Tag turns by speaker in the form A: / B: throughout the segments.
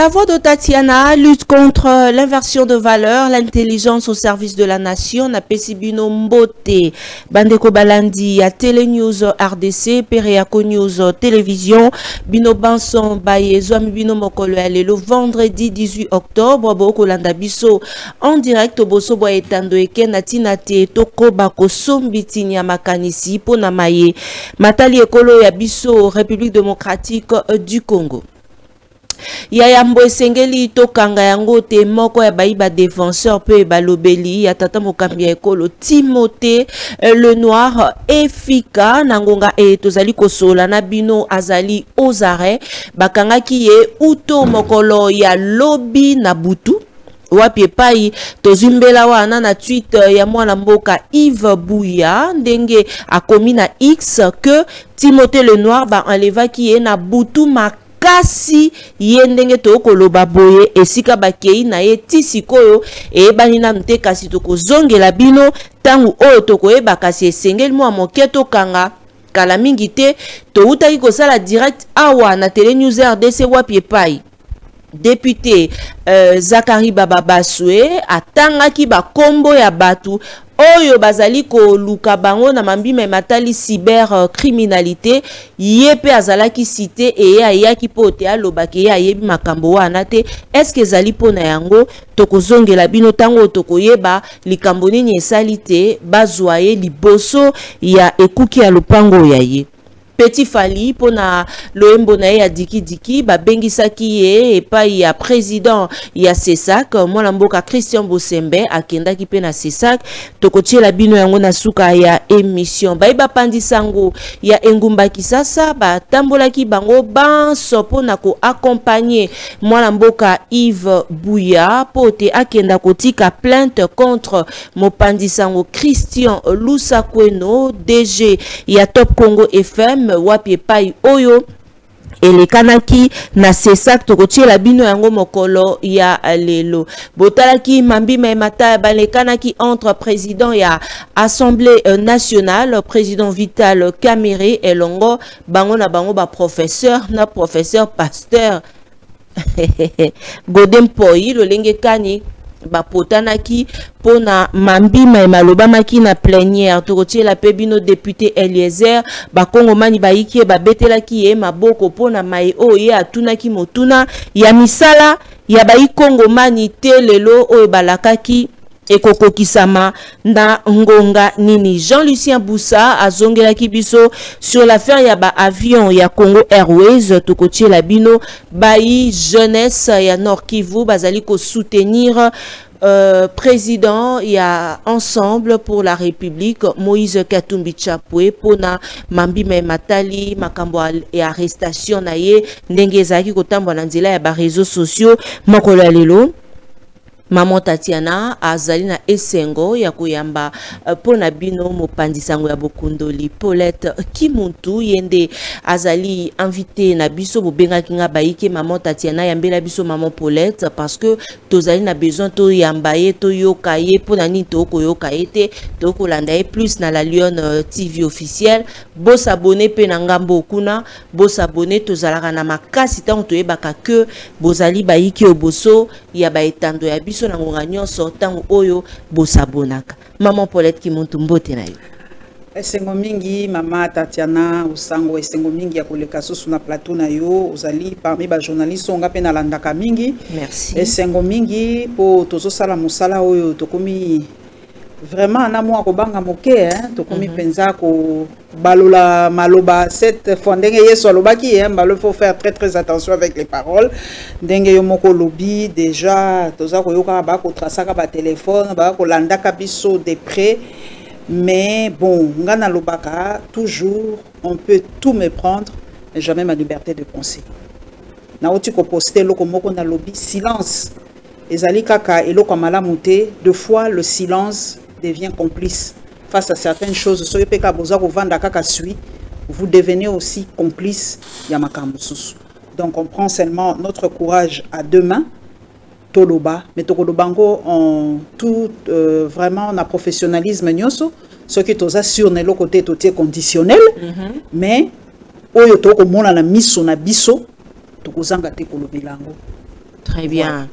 A: La voix de Tatiana lutte contre l'inversion de valeur, l'intelligence au service de la nation. Na Pesibino Mbote, Bandeko Balandi, à Télé News RDC, Periako News Télévision, Bino Banson Baye, Zoami Bino Mokolo le vendredi 18 octobre, Boko Landa Biso, en direct au Boso Boetando Eke, Natinate, Toko Bako Sombiti Makanisi, Ponamaye, Matali Ekolo ya Biso, République démocratique du Congo. Yaya Mbwesengeli tokanga yango te moko ya baiba défenseur pe balobeli ya tata mokambi ekolo Timothée le Noir efika nangonga e tozali kosola na bino azali ozare bakangaki ye uto mokolo ya lobi na butu wapi pai tozimbela wana na tweet ya mwana mboka Yves Bouya ndenge akomi na X que Timothée le Noir ba enlevaki ye na butu kasi yendenge to koloba boye esika bakei na ye tisikoyo e bani na mte kasi to kozongela bino tangu oyo to koyeba kasi esengeli mwa moke to kanga kala mingi te to utaki kosala direct awa na Télé News RDC wapi epai député Zakari Baba Baswe atangaki ba kombo ya batu oyo bazali ko luka bango na mambima matali cyber criminalité yepe azalaki cité e ayaki pote alobaki ayebi makambo wana te est-ce que zali pona yango tokozongela bino tango tokoyeba likambo nini esali te bazwaye liboso ya ekuki ya lupango ya ye Petit Fali pona loembo na ya diki diki ba bengisaki ye epai ya président ya CESAC mwana mboka Christian Bosembe akendaki pe na CESAC tokotiela bino yango na suka ya émission baiba pandisango ya engumba kisasa ba tambolaki bango banso pona ko accompagner mwana mboka Yves Bouya pote akenda kotika plainte contre mopandisango Christian Lusakweno DG ya Top Congo FM wapi pai oyo elekanaki na CESAC tokotiela bino yango mokolo ya lelo botalaki mambima emata balekanaki entre président ya Assemblée nationale président Vital Kamerhe elongo bango na bango ba professeur na professeur pasteur Godem Poi lolenge kani bapotanaki pona mambima e malobamaki na plénière tokotiela pe bino député Eliezer bakongomani baiki babetelaki ye maboko pona mai oye atunaki motuna ya misala ya baikongomani te lelo oyo balakaki ekokokisama na ngonga nini. Jean-Lucien Boussa azongelaki biso sur l'affaire ya ba avion ya Congo Airways tokotiela bino bai jeunesse ya Nord Kivu bazali ko soutenir président ya Ensemble pour la République Moïse Katumbi Chapwe pona mambima matali makambo ya arrestation na ye ndenge ezaki kotambwa na nzela ya ba réseaux sociaux mokolo lelo Maman Tatiana azali na esengo ya kuyamba pona bino mopandisango ya bokundoli Paulette Kimuntu yende azali invité na biso bobenga kinga baike Maman Tatiana yambela biso Maman Paulette parce que tozali na besoin to yambaye to yokaye pona ni to koyoka ete to kolanda e plus na la Lion TV officiel bo s'abonner pe na ngambo kuna bo s'abonner tozalaka na makasi tango to yebaka que bozali baiki oboso ya baetando ya biso na ngonga nyonso tango oyo bosabonaka. Maman Paulette Kimuntu mbote na yo.
B: Esengo mingi mama Tatiana usango esengo mingi ya koleka susu na plateau na yo uzali parmi ba journalistes onga pe na landaka mingi.
A: Merci.
B: Esengo mingi po tozo sala musala oyo tokomi vraiment na mwa kobanga moke tokomi penza ko balola maloba cette fois ndenge yeso alobaki balo faut faire très attention avec les paroles ndenge yo moko lobi déjà toza ko yoka ba ko trasaka ba téléphone ba ko landaka biso de près mais bon ngana lobaka toujours on peut tout me prendre mais jamais ma liberté de penser na oti ko poster loko moko na lobi silence ezali kaka eloko malamu te deux fois le silence devient complice face à certaines choses. Soyez peka boza ko vanda kaka sui, vous devenez aussi complice ya makambo susu. Donc on prend seulement notre courage à deux mains, toloba, mais tokolobango en tout vraiment na professionnalisme nyoso, ce qui toza sur ne lo côté totie conditionnel, mais oyo toko mona na miso na biso tokozanga te kolobelango.
A: Très bien.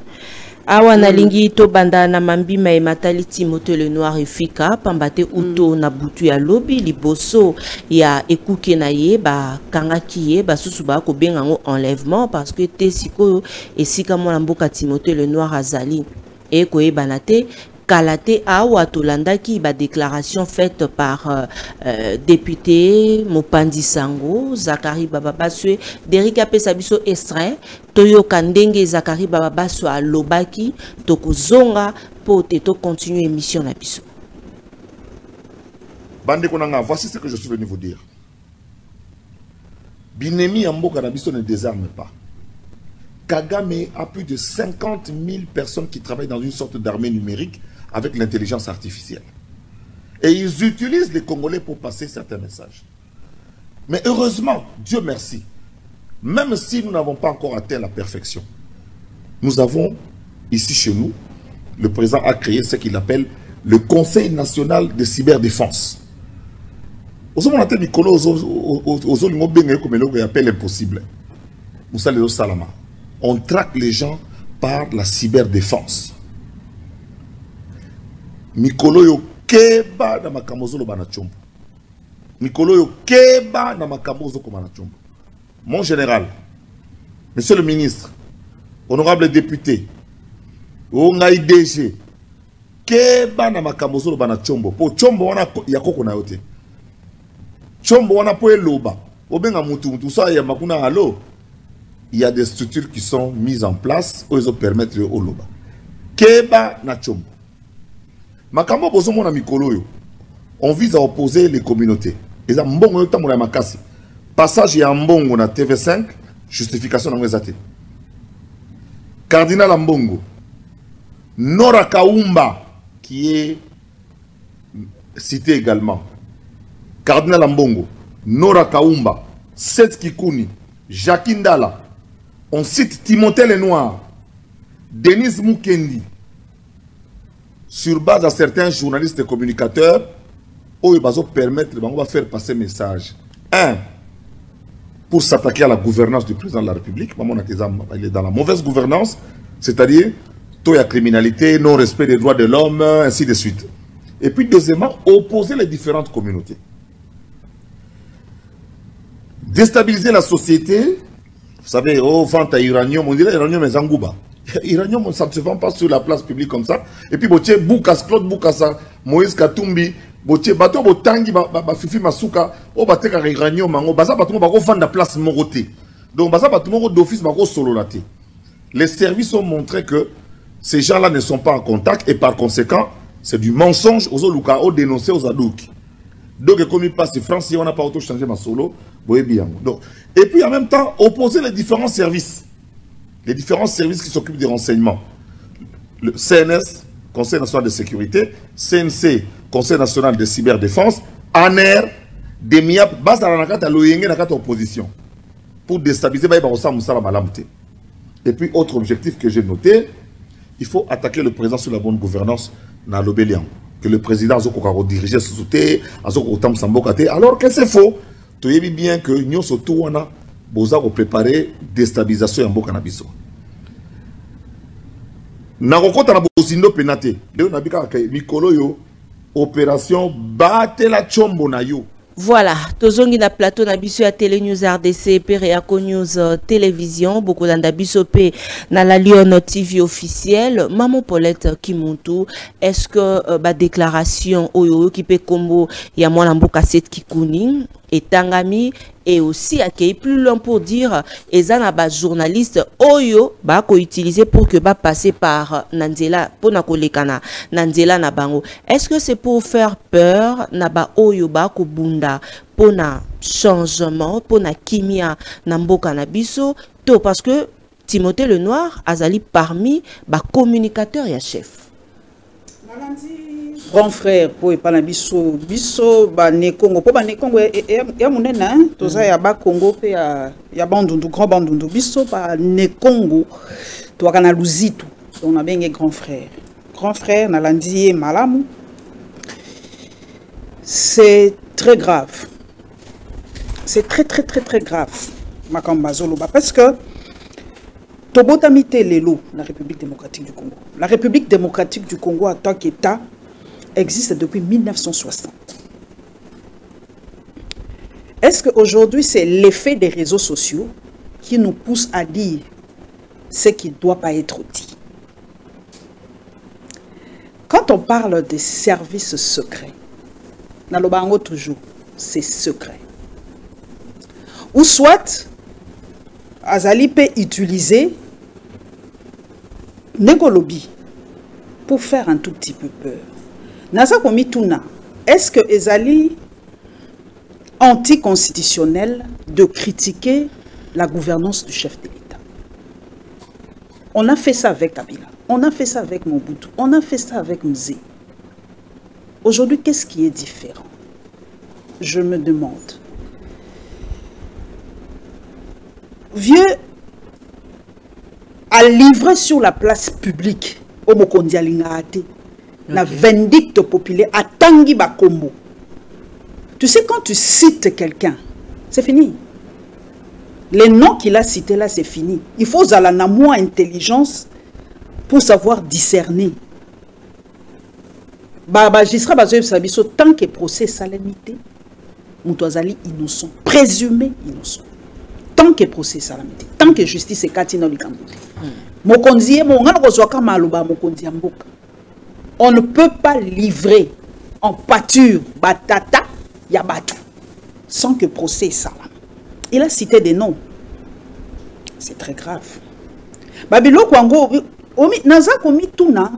A: Awa na lingi to banda na mambi mai matali Timothée le Noir efika pambate uto na butu ya lobi liboso ya ekuke na ye ba kangaki ye ba susu ba ko benga ngo enlèvement parce que te siko esika mona mboka Timothée le Noir azali e ko e banate Kalate awa tolandaki ba déclaration faite par député Mopandi Sango, Zakari Bababaswe, Derrick Apesabiso extrait, Toyo Kandenge Zakari Bababaswe à Lobaki, Toko Zonga, pour te continuer émission na biso.
C: Bande Konanga, voici ce que je suis venu vous dire. Binemi Amboka Nabiso ne désarme pas. Kagame a plus de 50 000 personnes qui travaillent dans une sorte d'armée numérique avec l'intelligence artificielle. Et ils utilisent les Congolais pour passer certains messages. Mais heureusement, Dieu merci, même si nous n'avons pas encore atteint la perfection, nous avons ici chez nous, le président a créé ce qu'il appelle le Conseil national de cyberdéfense. On traque les gens par la cyberdéfense. Mikolo yo keba na makamozolo banachombo. Mikolo yo keba na makamozo komanachombo. Mon général, monsieur le ministre, honorable député, ongai DG, keba na makamozolo banachombo. Po chombo wana yakoko na yote. Chombo wana po eloba. Obenga mutu sa ya makuna halo. Il y a des structures qui sont mises en place où ils ont permettre au loba. Keba na chombo. Makambo bozomo na mikolo yo. On vise à opposer les communautés. Et ça mbongo yo tamona makasi. Passage ya mbongo na TV5, justification na ngezate. Cardinal Mbongo, Nora Kaumba qui est cité également. Cardinal Mbongo, Nora Kaumba, Seth Kikuni, Jacques Ndala. On cite Timothée le Noir, Denise Mukendi. Sur base à certains journalistes et communicateurs, où ils vont permettre, on va faire passer message. Un, pour s'attaquer à la gouvernance du président de la République, il est dans la mauvaise gouvernance, c'est-à-dire, taux de criminalité, non-respect des droits de l'homme, ainsi de suite. Et puis, deuxièmement, opposer les différentes communautés. Déstabiliser la société, vous savez, oh, vente à uranium, on dirait uranium est Zangouba. Iranium, ça ne se vend pas sur la place publique comme ça. Et puis, Botier Boukas, Claude Boukassa, Moïse Katumbi, Botier Bato Botangi, Fifi Masuka, O Bateka Iranium, Mango, Baza Batumo Bako vend la place Moroté. Donc, Baza Batumo d'office Bako Sololaté. Les services ont montré que ces gens-là ne sont pas en contact et par conséquent, c'est du mensonge aux Oluka, aux dénoncés aux Adouk. Donc, comme il passe en France, si on n'a pas auto-changé ma solo, vous bien. Donc, et puis en même temps, opposer les différents services. Les différents services qui s'occupent des renseignements. Le CNS, Conseil national de sécurité, CNC, Conseil national de cyberdéfense, ANER, DEMIAP, base à la nakata loyenge nakata opposition. Pour déstabiliser, et puis, autre objectif que j'ai noté, il faut attaquer le président sur la bonne gouvernance dans l'Obélian. Que le président a dirigé ce souté, alors que c'est faux. Tu sais bien que nous sommes Boza préparer déstabilisation en Boka Nabiso. Nakokota na bosindo penate. Leo nabika mikolo yo opération bate la chombo na yo.
A: Voilà, tozongi na plateau na biso ya Télé News RDC, Pereako News Télévision, beaucoup d'andabiso pe na la Lyon TV officielle. Maman Paulette Kimuntu, est-ce que ba déclaration oyo qui peut combo ya mwana mboka set kikuni et tangami et aussi accueilli plus loin pour dire ezana ba journaliste oyo ba ko utiliser pour que ba passer par Nanzela pour na kolekana Nanzela na bango. Est-ce que c'est pour faire peur na ba oyo ba ko bunda pour na changement pour na kimia na mboka na biso to parce que Timothée le Noir azali parmi ba communicateur ya chef.
B: Grand frère pour epana biso ba ne Congo po ba ne Congo ya munena toza ya ba Congo pe ya bandundu grand bandundu biso ba ne Congo to kana luzitu on a bien grand frère na landie malamu. C'est très grave, c'est très grave makamba zoloba parce que Tobotamite Lelo, la République démocratique du Congo. La République démocratique du Congo en tant qu'État existe depuis 1960. Est-ce qu'aujourd'hui, c'est l'effet des réseaux sociaux qui nous pousse à dire ce qui ne doit pas être dit? Quand on parle des services secrets, Nalobango toujours, c'est secret. Ou soit, Azali peut utiliser Negolobi pour faire un tout petit peu peur. Naza komi tuna, est-ce que Azali anticonstitutionnel de critiquer la gouvernance du chef de l'État? On a fait ça avec Kabila, on a fait ça avec Mobutu, on a fait ça avec Mzee. Aujourd'hui, qu'est-ce qui est différent? Je me demande. Vieux a livré sur la place publique au Mokondialingate, la vindicte populaire à Tangi Bakombo. Tu sais, quand tu cites quelqu'un, c'est fini. Les noms qu'il a cités là, c'est fini. Il faut avoir moins intelligence pour savoir discerner. Magistrat Bazoyev, tant que procès salamité, Moutouazali innocent, présumé innocent. Tant que procès salamité, tant que justice est Katina Likambote. On ne peut pas livrer en pâture batata yabatu sans que procès salam. Il a cité des noms. C'est très grave. Babilo Kwango, Naza Komi Tuna.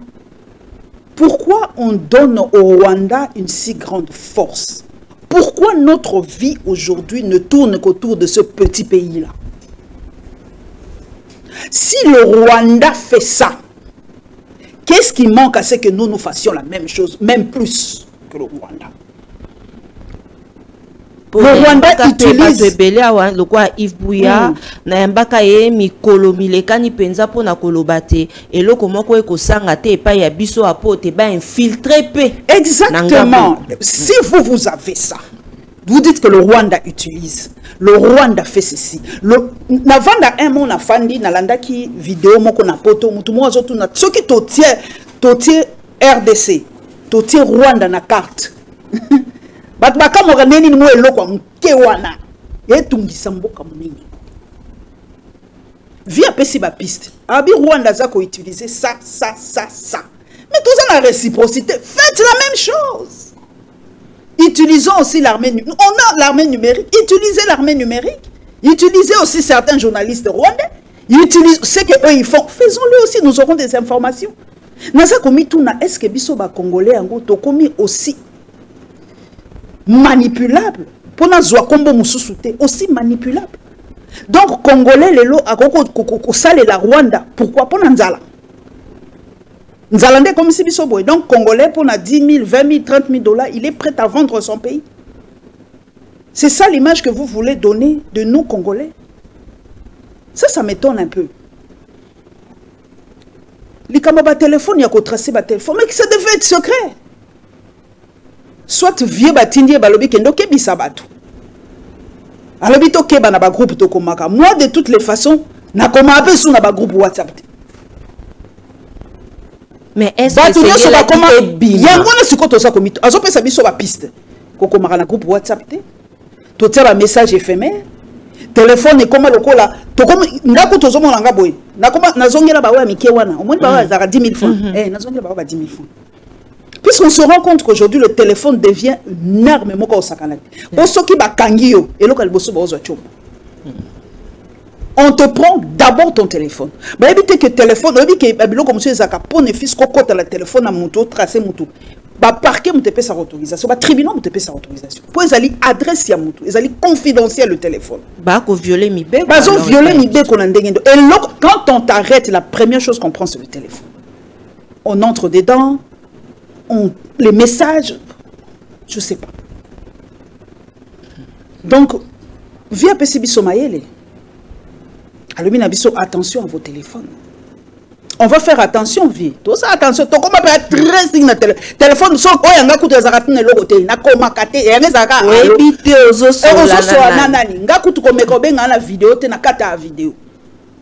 B: Pourquoi on donne au Rwanda une si grande force? Pourquoi notre vie aujourd'hui ne tourne qu'autour de ce petit pays-là? Si le Rwanda fait ça, qu'est-ce qui manque à ce que nous fassions la même chose, même plus que le Rwanda?
A: Le Rwanda utilise le quoi Yves Bouya na mbaka ye mikolo milekani penza pona kolobate et le comment ko sanga te pa ya biso apote ba infiltré pe.
B: Exactement. Si vous avez ça, vous dites que le Rwanda utilise, le Rwanda fait ceci. Le navanda un mon afandi na landa ki vidéo moko na poto mutu mo azotu na soki totie RDC, totie Rwanda na carte. Batbaka moraneni ni mo eloko mke wana etungisa mboka munene. Via pesi ba piste. Abi Rwanda za ko utiliser ça. Mais tout ça la réciprocité, faites la même chose. Utilisons aussi l'armée numérique. On a l'armée numérique, utilisez l'armée numérique. Utilisez aussi certains journalistes rwandais. Utilisez ce que eux ils font. Faisons-le aussi, nous aurons des informations. Nasa komi tuna est-ce que biso ba congolais ngo to komi aussi manipulable pour na zwa kombo mususu te aussi manipulable. Donc congolais lelo akoko sale la Rwanda pourquoi pour nzala nzalande comme si biso boy. Donc congolais pour na 10 000 20 000 30 000 dollars il est prêt à vendre son pays. C'est ça l'image que vous voulez donner de nous congolais. Ça m'étonne un peu. Likamba téléphone ya ko tracer ba téléphone mais que ça devait être secret. Soit vieux batindie balobi kendo kebisa batu. Alobi to keba na ba groupe to komaka. Moi de toutes les façons na koma ape sou na ba groupe WhatsApp.
A: Mais est-ce que c'est la comment
B: yango na sikoto sa komito. Azo pesa biso ba piste. Ko komaka na groupe WhatsApp te. To tia ba message éphémère. Téléphone et comme lokola to comme ngako to zomo nga boy. Na koma nazongela ba wa mike wana. Omoni ba wa zaka 10 000 francs. Nazongela ba wa 10 000 francs. Puisqu'on se rend compte qu'aujourd'hui, le téléphone devient une arme. On te prend d'abord ton téléphone. Éviter que le téléphone, comme si le téléphone a monté, tracé monté. Parquet, vous avez sa autorisation. Tribunal, vous avez sa autorisation. Pour les alliés, adresse à monté. Les alliés confidentiels le téléphone.
A: Violer mi bé.
B: Et quand on t'arrête, la première chose qu'on prend, c'est le téléphone. On entre dedans. Les messages, je ne sais pas. Donc, via PCB Somaïle, attention à vos téléphones. On va faire attention, vie. Tout ça, attention. Tu comment faire très signe na téléphone. Sauf que yanga kutu zaratine logote. Na koma kate. Yanga zaka.
A: Ebite ozo so la
B: nanani. Nga kutu komekobe nga na vidéo te na kata vidéo.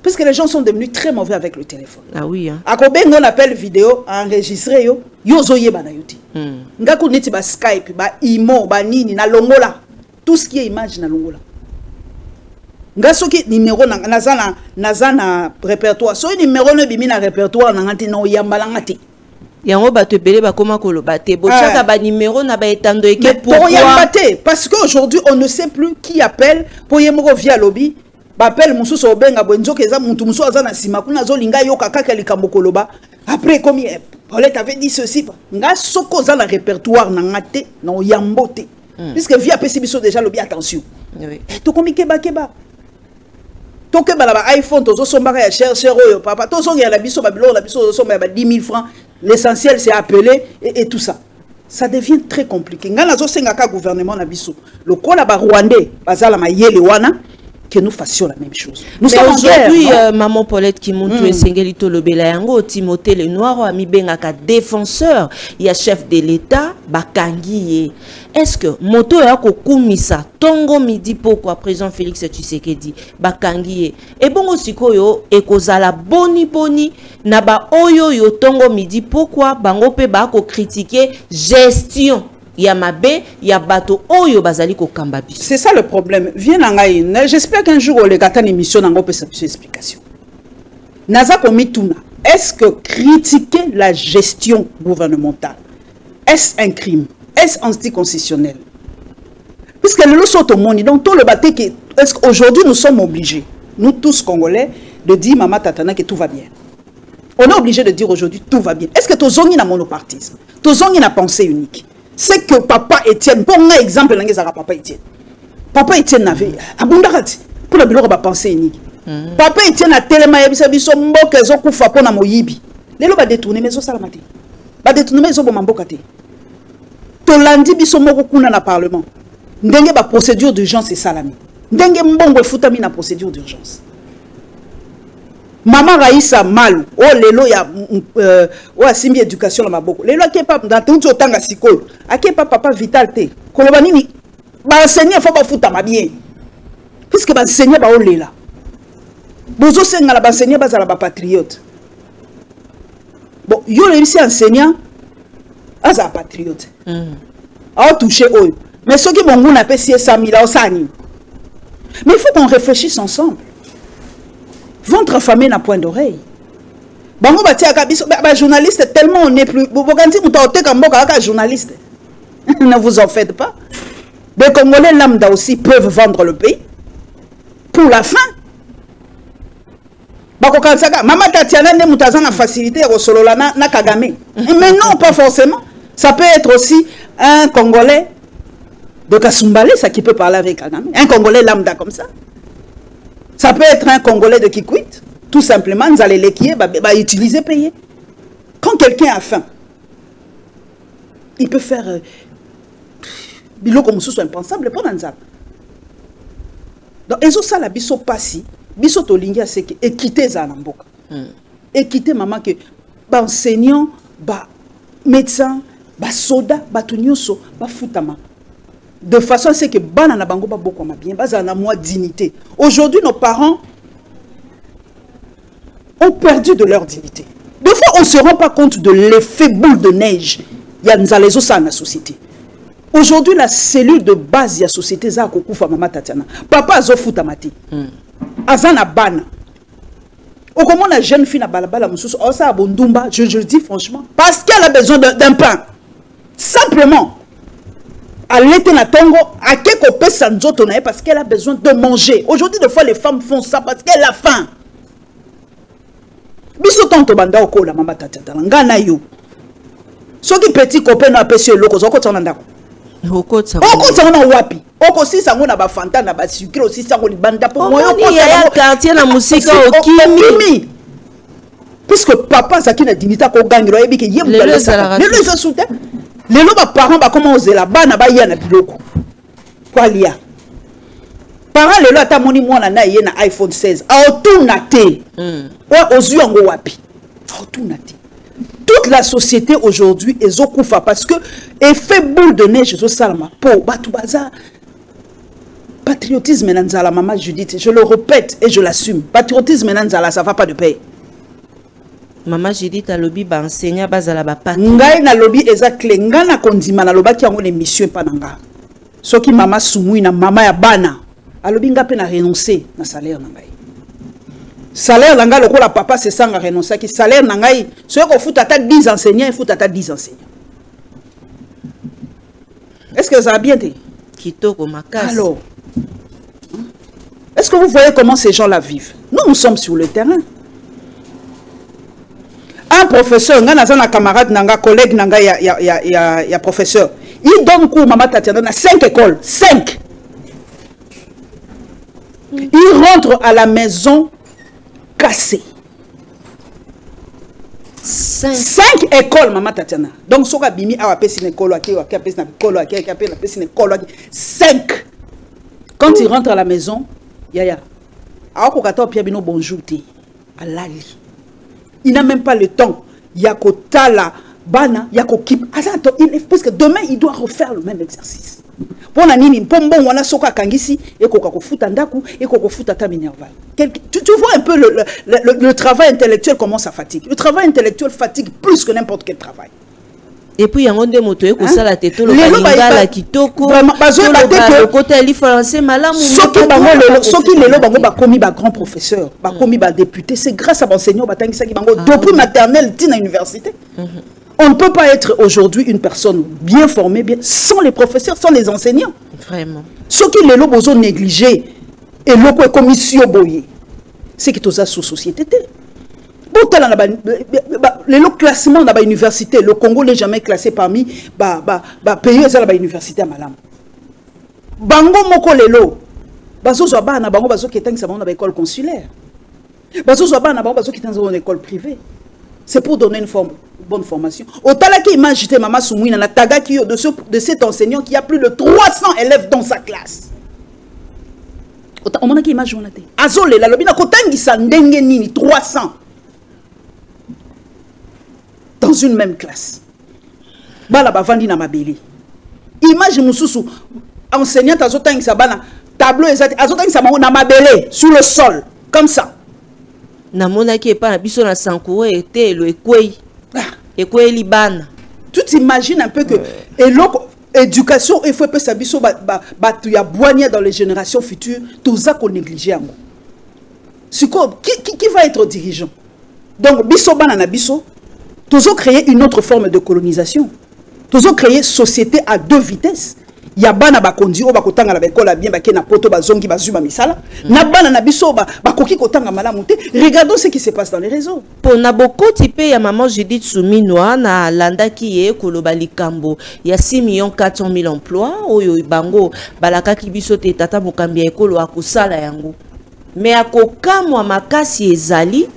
B: Parce que les gens sont devenus très mauvais avec le téléphone.
A: Ah oui. Hein.
B: À Kobengo, on appelle vidéo, enregistré, yo zoye bana yuti. Ngaku neti ba Skype, ba Imo, ba Nini, na Longola. Tout ce qui est image na Longola. Ngasoki numéro na répertoire. So numéro ne bimi na répertoire na ngati na yambala ngati.
A: Yango bato ebele bakoma koloba te bochaka ba numéro na ba etando eke
B: pourquoi parce qu'aujourd'hui on ne sait plus qui appelle pour yemoko via lobby. Appelle mususu obenga bwenzoke eza muntu mususu aza na sima kuna zolinga yoka kaka likambo koloba après comme Paulette avait dit ceci nga soko za na répertoire na ngate na yambote puisque via pesi biso déjà lobi attention to komi keba to ke bala ba iPhone to zo somba ya cher oyo papa to so ya la biso babilo la biso zo somba ba 10 000 francs l'essentiel c'est appeler et tout ça ça devient très compliqué nga na zo senga ka gouvernement na biso le kola ba rwandais bazala mayele wana que nous fassions la même chose. Nous sommes
A: aujourd'hui, maman Paulette Kimuntu et Sengelito Lobela Yango, Timothée Lenoir, ami Bengaka défenseur, il y a chef de l'État, Bakangi. Est-ce que moto ya ko kumisa tongo midi pourquoi président Félix Tshisekedi Bakangi et bongo sikoyo ekozala boni na ba oyo yo tongo midi pourquoi bango pe ba ko critiquer gestion Yamabe, Yabato, Oyo Bazali ko Kambabi.
B: C'est ça le problème. Viens en j'espère qu'un jour, les gars, une émission n'ont pas cette explication. Naza Komituna, est-ce que critiquer la gestion gouvernementale, est-ce un crime? Est-ce anticonstitutionnel? Puisque le lot au monde, donc tout le bâté qui, est-ce qu'aujourd'hui nous sommes obligés, nous tous Congolais, de dire Maman Tatana que tout va bien. On est obligé de dire aujourd'hui tout va bien. Est-ce que tu as un monopartisme? Tu as une pensée unique? C'est que papa Étienne, pour un exemple, papa Étienne. Papa Étienne n'avait abondance pour la biloko ba pensée unique. Papa Étienne a tellement yebisa biso mboka ezo kufa pona moyibi. Lelo ba détourner mezo salamati. Ba détourner mezo bo mboka te. To landi biso moko kuna na parlement. Ndenge ba procédure d'urgence et salami. Ndenge mbongo futami na procédure d'urgence. Maman Raïssa Malou, oh lelo ya simbi éducation la maboko. Lelo ke papa dans tout otanga sikoyo. Ake papa vital te. Koloba nini ba enseigner faut ba futa ma bien. Puisque ba enseigner ba olela. Bozo senga la ba enseigner ba za la ba patriote. Bon, yo le ici enseignant aza patriote. A touché oyo. Mais ce qui bon na pesi 100 000 osani. Mais il faut qu'on réfléchisse ensemble. Ventre affamé n'a point d'oreille. Bango batia kabiso ba journaliste tellement on n'est plus bokanti mutaote kamboka ka journaliste. Ne vous en faites pas. Les Congolais lambda aussi peuvent vendre le pays pour la fin. Bakokansaka mama Tatiana ne mutazana facilité au solola na Kagame. Mais non, pas forcément. Ça peut être aussi un Congolais de Kasumbalé, ça qui peut parler avec Kagame. Un Congolais lambda comme ça. Ça peut être un Congolais de Kikwit, tout simplement, nous allons l'équier, utiliser, payer. Quand quelqu'un a faim, il peut faire bilo comme ce soit impensable pour Nanzab. Donc, et ça, la biso passi, biso tolingia, c'est que équité Zanamboka. Équité, maman, que enseignant, médecin, soda, tunyoso, futama. De façon à ce que banana bango ba beaucoup ma bien, bazana moi dignité. Aujourd'hui, nos parents ont perdu de leur dignité. Des fois, on ne se rend pas compte de l'effet boule de neige. Il y a nous allons ça dans la société. Aujourd'hui, la cellule de base de la société, c'est Kokufa Mama Tatiana. Papa a futamati. Azana bana. Au comment la jeune fille na balabala mususu, oh ça abondumba, je le dis franchement, parce qu'elle a besoin d'un pain. Simplement. Elle était na tongo, à quelque peu parce qu'elle a besoin de manger. Aujourd'hui, des fois, les femmes font ça parce qu'elle a faim. Biso tonto banda oko la mama tata ngana yo. Soki petit copain na pesi loko zoko tsana ndako. Oko tsana wapi? Oko si sango na ba fanta na ba sucre aussi sango li banda po moyo ko
A: ya quartier na musika okimi.
B: Puisque papa zaki na dinita ko gangiro yebi ke yemu ba ça. Ne les insulter. Les parents ba comment oser la bana ba ya na biloko. Kwa lia. Parents les ata moni mwana na ye na iPhone 16. Aotuna te. Wa ozu yango wapi. Aotuna te. Toute la société aujourd'hui est okufa parce que effet boule de neige zo salama po batu baza patriotisme nanzala maman Judith, je le répète et je l'assume. Patriotisme nanzala, ça va pas de paix.
A: Maman Judith a lobby ba enseignant bazala ba pat.
B: Ngai na lobby exactly ngana kondima na lobaki yango les missions pa nanga. Soki mama sumui na mama ya bana. A lobby nga pe na renoncer na salaire na ngai. Salaire na ngai lokola papa c'est ça nga renoncer ki salaire na ngai soki ko futa ta 10 enseignants, il faut ta 10 enseignants. Est-ce que ça a bien été?
A: Kitoko makas.
B: Alors, est-ce que vous voyez comment ces gens-là vivent? Nous sommes sur le terrain. Un professeur, un camarade, un collègue, un professeur, il donne cours Maman Tatiana dans 5 écoles. 5. Il rentre à la maison cassé. 5 écoles, Maman Tatiana. Donc, si on a bimi à une école, 5. Quand il rentre à la maison, yaya. Bonjour, il n'a même pas le temps. Yako tala, bana, yako kip. Parce que demain, il doit refaire le même exercice. Pour la nini, pombo, wana soka kangisi, et koko futa ndaku, et koko futa taminerval. Tu vois un peu le travail intellectuel, comment ça fatigue. Le travail intellectuel fatigue plus que n'importe quel travail.
A: Et puis, il y a un des motos qui sont là, qui sont là, qui toko, le côté li français, malam,
B: qui les lots, bah commis bah grand professeur, bah commis bah député, c'est grâce à l'enseignant, bah tangi saki bango depuis maternelle, tina université. On ne peut pas être aujourd'hui une personne bien formée, bien sans les professeurs, sans les enseignants.
A: Vraiment.
B: Ce qui les lots besoin négliger et l'eau commission boyer, c'est que tout ça sous société. Le classement dans l'université, le Congo n'est jamais classé parmi les pays dans l'université à Malam. Bango moko lelo, bazo zoba na bango bazo ketang sa bango na école consulaire. Bazo zoba na bango bazo ketang sa école privée. C'est pour donner une bonne formation. Au talaki imagine maman Soumouina na tagaki de cet enseignant qui a plus de 300 élèves dans sa classe. On m'a dit imagine on a azole la lobina kotangi sa ndenge nini 300. Dans une même classe. Bala bavandi na mabeli. Imagine mususu enseignant azotang sa bana tableau exact azotang sa na mabele sur le sol comme ça.
A: Na mona ki pa na biso na sankoure était le ekwei. Ekwei libana.
B: Tu t'imagines un peu que éducation il faut que ça biso tu ya boigner dans les générations futures tout ça qu'on néglige ngo. Qui va être dirigeant? Donc biso bana na biso tous ont créé une autre forme de colonisation. Tous ont créé société à 2 vitesses. Il y a bana bakondi o bakotanga la bekola bien bakena poto bazongi bazuma misala. Na bana na biso bakoki kotanga malamu te. Regardons ce qui se passe dans les réseaux.
A: Pour naboko type ya maman Judith Souminwa na landa ki ye koloba likambo. Il y a 6,4 millions emplois oyo bango balaka ki biso te tata mokambi ekolo akusala yango. Mais akokamwa makasi ezali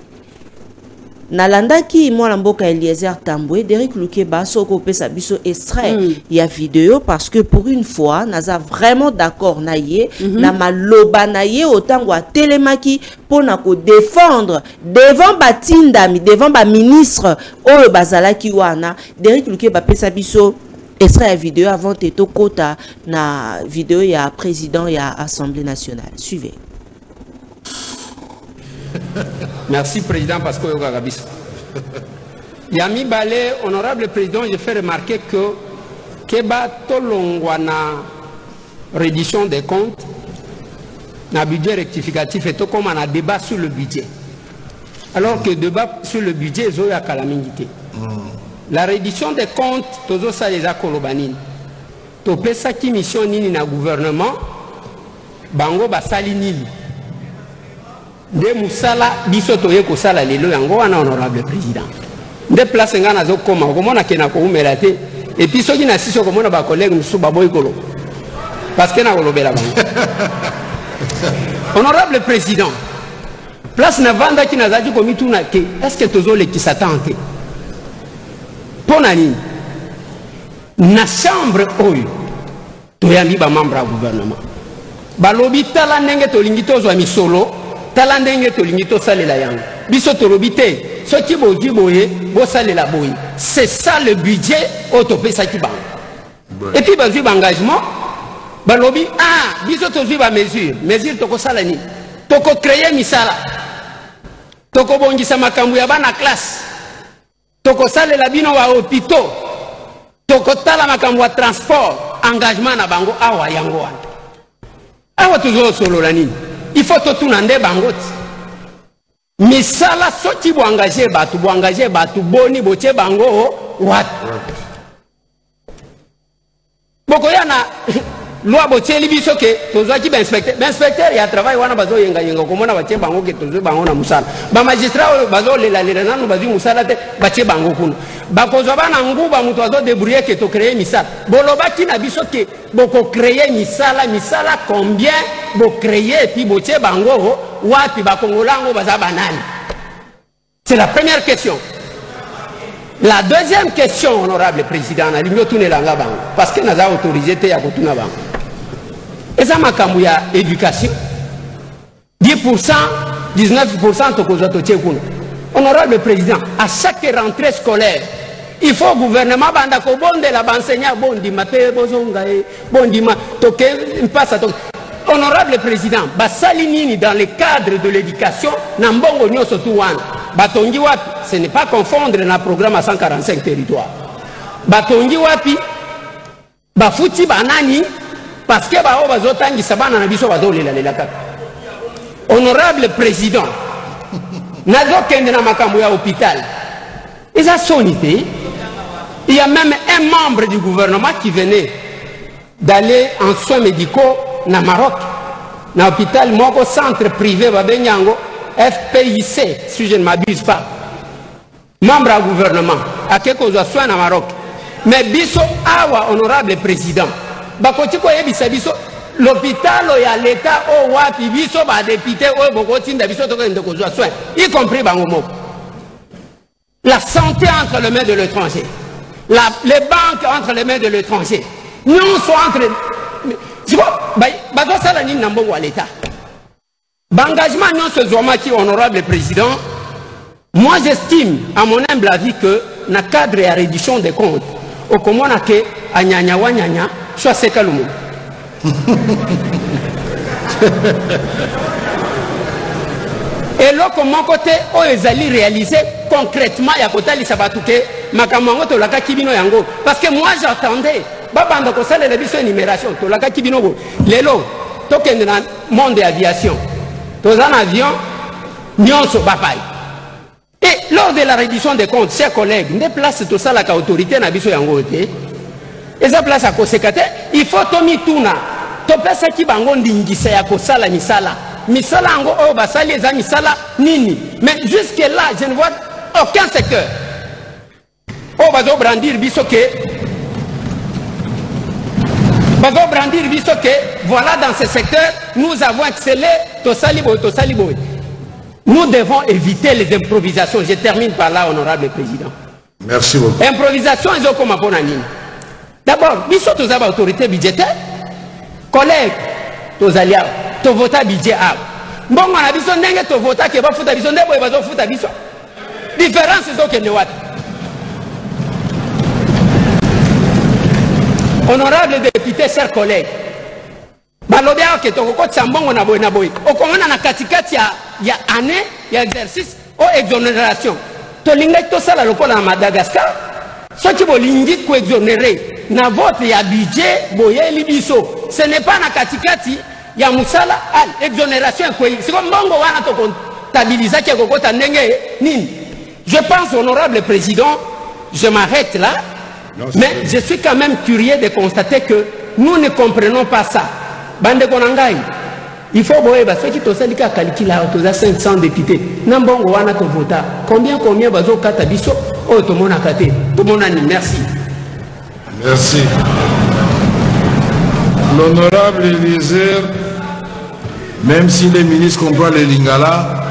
A: Nalandaki moi mboka Eliezer Tambwe, Derek Lukeba, soko pesa biso extrait il y a vidéo parce que pour une fois naza vraiment d'accord naie na maloba naie autant wa telemaki pour na ko défendre devant batindami devant ba ministre oyo bazalaki wana Derek Lukeba pesa biso extrait la vidéo avant teto kota na vidéo ya président ya Assemblée nationale. Suivez.
D: Merci Président parce que Yami Balé, honorable Président, je fais remarquer que Keba Tolongwana reddition des comptes, na budget rectificatif et tout comme on a débat sur le budget. Alors que le débat sur le budget est à calamité. La reddition des comptes, tout ça les a kolobanine. To pesa qui mission nini na gouvernement, bango basali nini. De musala biso toye ko sala lelo yango wana honorable président de place ngana zo koma ko mona kena ko umela te et puis soki na siso ko mona ba collègue musu ba boy kolo parce que na ko lobela ba honorable président place na vanda ki na zaji ko mituna ke est-ce que tozo le ki s'attente ponani na chambre oyo to yambi ba membre du gouvernement ba lobi tala ndenge to lingito zo misolo talandenge to lingito salela yango biso to robité ce qui boji boye bo salela boye c'est ça le budget autopesa ki bango et puis bazu engagement balobi ah biso tozwi ba mesure toko sala ni toko créer misala toko bongisa makambo ya bana classe toko sala la bino wa hôpitaux toko tala makambo ya transport engagement na bango awa yango wana awa tuzo solo la nini il faut totuna nde bango ti misala soti bo engager batu boni botie bango wat boko yana loi botieli biso ke tozwaki inspecteur ya travail wana bazo yenga komona batie bango ke tozwe bango na musala ba magistrat bazo lela nanu bazwi musala te batie bango kuna bakozwa bana nguba mutu azo débrouiller ke to créer misala bolobaki na biso ke boko créer misala combien bo créer puis botie bango wapi bakongolango baza banani. C'est la première question. La deuxième question, honorable président, parce que nous avons autorisé à Kotuna Bango. Et ça m'a camoué à éducation. 10%, 19% honorable président, à chaque rentrée scolaire, il faut au gouvernement bandako bonde la enseignant bondi maté bozongae bondi ma toke passe to. Honorable président, basalinini dans le cadre de l'éducation nambongo nyoso tuwana. Batongi wapi, ce n'est pas confondre dans le programme à 145 territoires. Batongi wapi, bafuti banani, parce que bao bazotangi sabana na biso bazole la lelaka. Honorable président, nazo kende na makambo ya hôpital. Et ça sonité, il y a même un membre du gouvernement qui venait d'aller en soins médicaux na Maroc, na hôpital moko centre privé babenyango FPIC, si je ne m'abuse pas, membre du gouvernement, à quelque chose soit au Maroc. Mais biso awa honorable président, bakoti ko yebisa biso l'hôpital ya l'état o wapi biso ba député o bokoti nda biso to ko ndeko zo soin, y compris bango moko. La santé entre les mains de l'étranger, les banques entre les mains de l'étranger. Nous sommes entre tu vois, bazo sala ni nambo wa l'état. L'engagement non se zomaki honorable président, moi j'estime à mon humble avis que dans le cadre de la réduction des comptes, au comment on a que à nyanya wa nyanya, soit c'est calme. Et là, comment côté, on les a réalisé concrètement, il y a côté les sabatouké, makamango to laka kibino yango. Parce que moi j'attendais, babanda ko sala la biso énumération, to laka kibino go. Lelo, token dans le monde de l'aviation. Dans un avion, nyonso bapay. Et lors de la réduction des comptes, chers collègues, ne place tout ça la autorité na biso yango te. Et ça place à kosekate, il faut tomi tuna. To pesa ki bango ndingisa ya kosala misala. Misala ango o basali eza misala nini. Mais jusque là, je ne vois aucun secteur. O bazo brandir biso ke voilà dans ce secteur, nous avons excellé. Nous devons éviter les improvisations. Je termine par là, honorable président.
E: Merci beaucoup.
D: Improvisation, ils ont comme un bon anime. D'abord, nous sommes tous autorité budgétaire. Collègues, tous alliés, tous voter budget. Bon, on a besoin d'un vote qui va foutre besoin d'un vote qui va foutre. Différence, c'est donc une honorable député, chers collègues, balobia ke to ko tsambongo na boy o komona na katikati ya année ya exercice o exonération to linga to sala lokola na Madagascar so ki bolingi ko exonérer na vote ya budget boyeli biso ce n'est pas na katikati ya musala al exonération ko siko mbongo wana to comptabiliser ke ko kota ndenge nini. Je pense, honorable président, je m'arrête là. Non, mais je suis quand même curieux de constater que nous ne comprenons pas ça. Bande Konangai, il faut voir ceux qui ont syndicat calcula autour de 500 députés. Nambongo wana to vota. Combien bazo kata biso o to mona kate. To mona ni merci.
E: Merci. L'honorable Élisée, même si les ministres comprennent les lingala,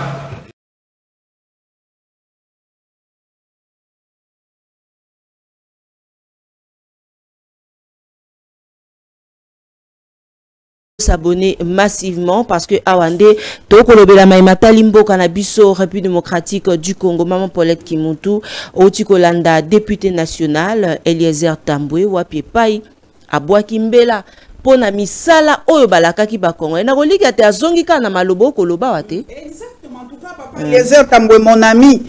A: s'abonner massivement parce que awande tokolobela maimata limbo kanabiso République démocratique du Congo maman Paulette Kimuntu Otikolanda député national Eliezer Tambwe wapi pai abwa kimbela pona misala oyo balakaki ba Congolais na kolika te azongi kana malobo koloba wate.
B: Exactement, en tout cas papa Eliezer Tambwe mon ami.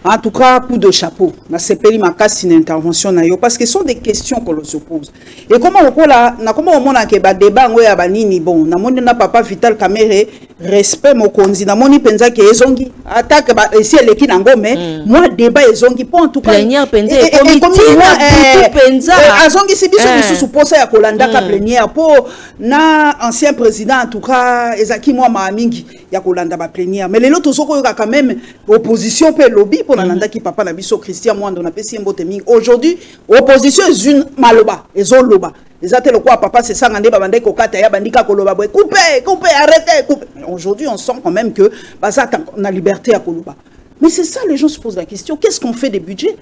B: En tout cas, coup de chapeau. Na sepeli makasi une intervention na yo parce que ce sont des questions qu'on se pose. Et comment on mona ke ba débat ngoya ba nini bon, na moni na papa Vital Kamerhe respect mokonzi na moni penza ke ezongi attaque ba ici eleki na ngome moi débat ezongi pour en tout cas
A: plénière penza et comité na penza
B: azongi si biso biso posa ya kolanda ka plénière pour na ancien président en tout cas ezaki moi ma mingi ya kolanda ba plénière mais les autres soko quand même opposition pe lobby pour nalanda ki papa na biso Christian Mwando na pesi mbote mingi aujourd'hui opposition est une maloba ezoloba ezate le quoi papa c'est ça ngande babande ko kata ya bandika koloba boy coupez arrêtez coupez. Aujourd'hui on sent quand même que bah ça on a liberté à koloba mais c'est ça les gens se posent la question qu'est-ce qu'on fait des budgets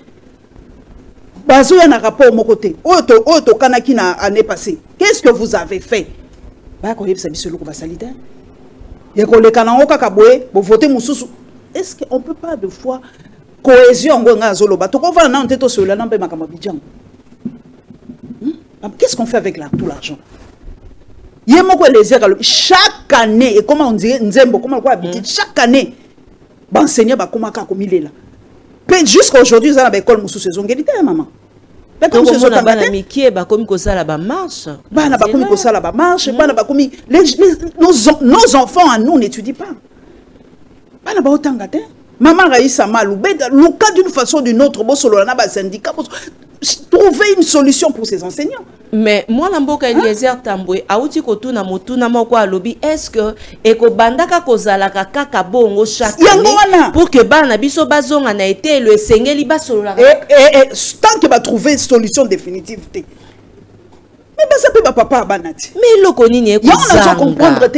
B: bazo ya na rapport mon côté auto kanaki na année passée qu'est-ce que vous avez fait ba ko yebisa biso loko ba salitaire ya ko le kanango kaka boy bo voter mususu est-ce qu'on peut pas de fois cohésion ngonga zoloba to ko va na nteto so la nambe makama bidjan. Qu'est-ce qu'on fait avec tout l'argent? Chaque année, et comment on dit, chaque année, enseignant comment jusqu'à aujourd'hui, ça a l'école moussou saison guérité, maman. Nos enfants à nous n'étudient pas. Maman Raïssa Malou, le cas d'une façon ou d'une autre, syndicat, trouver une solution pour ces enseignants.
A: Mais moi, Lamboka Eliezer Tambwe, Aouti Kotuna Motuna Mokwa Lobby, est-ce que Eko Bandaka Kozalaka Kaka Bongo chaque année pour que Bana Biso Bazong en a été le Seigneur Liba Solola.
B: Et tant que va trouver une solution définitive. Mais ça peut pas papa Banati.
A: Mais le Konini est
B: comprendre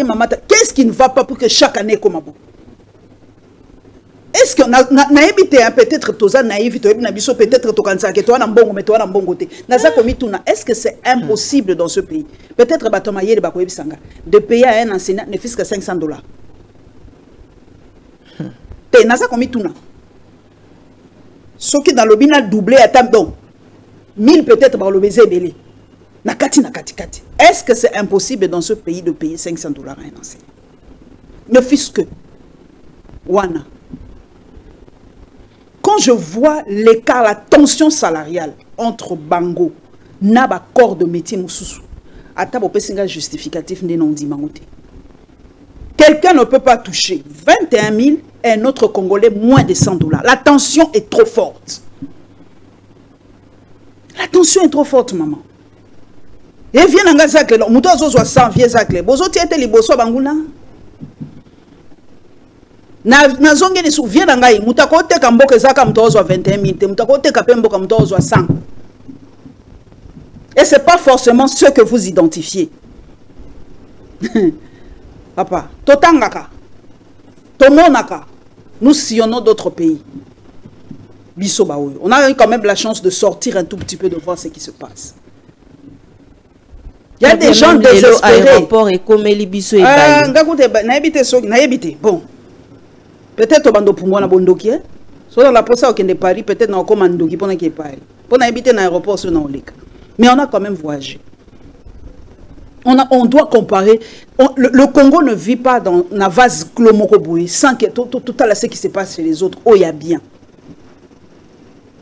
B: qu'est-ce qui ne va pas pour que chaque année comme bon. Est-ce que naïbité peut-être toza naïvité peut-être to kansa que toi na mbongo mais toi na mbongo te naza komi tuna est-ce que c'est impossible dans ce pays peut-être batomaye de bakoyebi sanga de payer à un enseignant ne fût que $500 te naza komi tuna ce qui dans le bina doublé à tam donc 1000 peut-être par le baiser belé na kati est-ce que c'est impossible dans ce pays de payer $500 à un enseignant ne fût que wana. Quand je vois l'écart, la tension salariale entre Bango, Naba corps de métier Moussoussou, Atabo Pessinga justificatif n'est non dit. Quelqu'un ne peut pas toucher 21 000 et un autre Congolais moins de $100. La tension est trop forte. La tension est trop forte, maman. Et vient en Gazak, le mouton a 100 vieux Zakle. Bozo tiete liboso Banguna. Na zonge ni souvient ngai mutakote ka mboka zaka mtozo 21 000 mutakote ka pemboka mtozo 100 et c'est pas forcément ce que vous identifiez. Papa totangaka tomonaka nous sillonnons d'autres pays biso ba oyo on a eu quand même la chance de sortir un tout petit peu de voir ce qui se passe. Il y a des gens désespérés
A: aéroport et comme libiso et bayi
B: naibite so naibite bon. Peut-être au bando pour moi na bondoki so dans la poste au de Paris peut-être na commandoki pour na qui Paris pour na habiter dans l'aéroport sur na oleka mais on a quand même voyagé on doit comparer le Congo ne vit pas dans na vase clos mokoboué sans que tout à ce qui se passe chez les autres oh il y a bien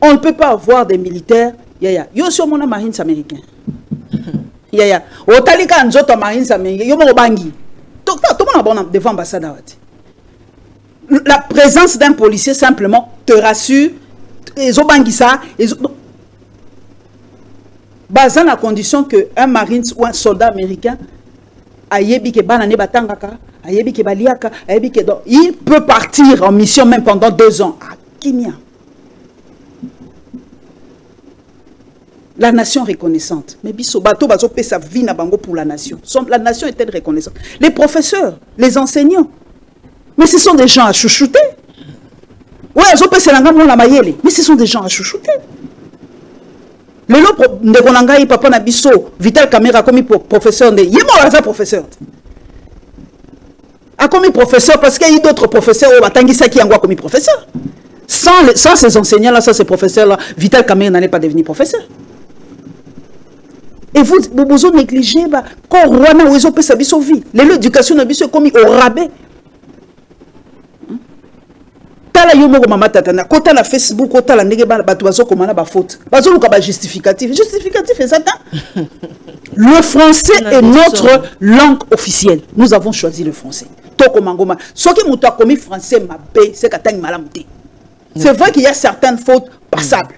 B: on ne peut pas avoir des militaires yo sur mon marines américain otalika nzoto marines américain yo mo bangi tout le monde devant ambassade wati. La présence d'un policier simplement te rassure. Ils ont bangisa. Basant la condition que un marine ou un soldat américain il peut partir en mission même pendant 2 ans. Ah, Kimia. La nation reconnaissante. Mais biso bato bazo pe sa vie na bango pour la nation. La nation est-elle reconnaissante? Les professeurs, les enseignants. Mais ce sont des gens à chouchouter. Oui, mais ce sont des gens à chouchouter. Le lot de Gonangaï, papa Nabiso, Vital Kamera, comme professeur, il est mort professeur. A comme professeur, parce qu'il y a d'autres professeurs, qui ont comme professeur. Sans ces enseignants-là, sans ces professeurs-là, Vital Kamera n'allait pas devenir professeur. Et vous négligez quand Rwanda ou ils sa vie. L'éducation na biso comme au rabais. Tala yo moko mama tatana, kota la Facebook, kota la ndenge ba bato bazo komana ba faute. Bazo luka ba justificatif. Justificatif exact. Le français est notre langue officielle. Nous avons choisi le français. Toko mangoma. Ce qui muta commis français mabé, c'est katang malamuté. C'est vrai qu'il y a certaines fautes passables.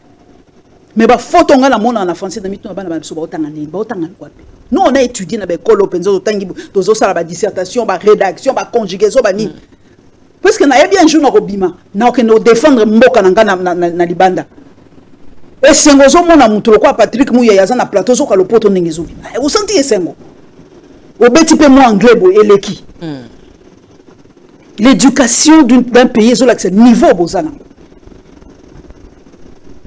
B: Mais bah faute on a la monde en français dans miton ba na ba so ba otanga ni, ba otanga quoi. Nous on a étudié na ba école penzo otangi tozo sala ba dissertation, ba rédaction, ba conjugaison ba ni. Parce que na bien jour na robima, na que nous défendre mboka na libanda. Et sengozo mona mutu kwa Patrick Muya yaza na plateau zo ka le poto ndengezo. Vous sentez esengo. Obeti pe mo anglais bo eleki. L'éducation d'un pays zo l'accès niveau bozana.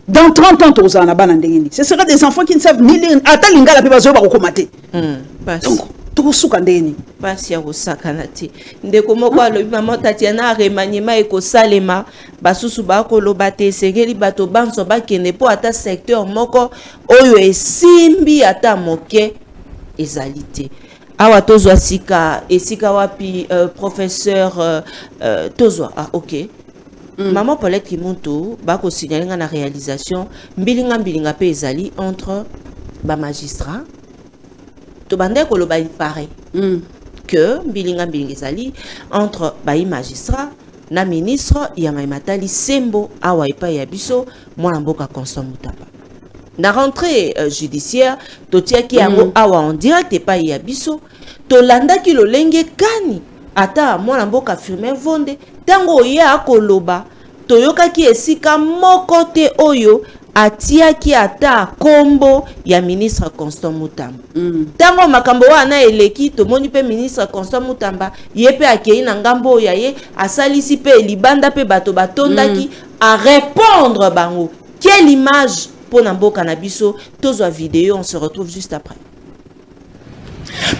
B: Dans 30 ans tozana bana ndengeni. Ce sera des enfants qui ne savent ni lire ata lingala pe bazo ba ko komate. Donc tosuka ndeni.
A: Pasi ya kosakana te ndeko moko alobi mama Tatiana remaniement ekosalema basusu bakoloba te esengeli bato banso bakende po ata secteur moko oyo esimbi ata moke ezali te. Awa tozwa sika esika wapi professeur tozwa ok. Maman Paulette Kimuntu bako signaler na réalisation mbilinga pe ezali entre ba magistrat to bande ko lo ba pareil que bilinga ezali entre bayi magistrat na ministre ya Matali Sembo awa ipa ya biso mwana mboka Constant Mutamba na rentrée judiciaire to tiaki yango awa en direct epa ya biso to landaki lo lenge kani ata mwana mboka Firmin Vonde tango ya koloba to yokaki esika moko te oyo atiaki ata kombo ya ministre Constant Mutamba. Tango makambo wana eleki to moni pe ministre Constant Mutamba yepe akei na ngambo ya ye asalisi pe libanda pe bato batondaki à répondre bango. Quelle image pour Namboka Nabiso tozwa vidéo, on se retrouve juste après.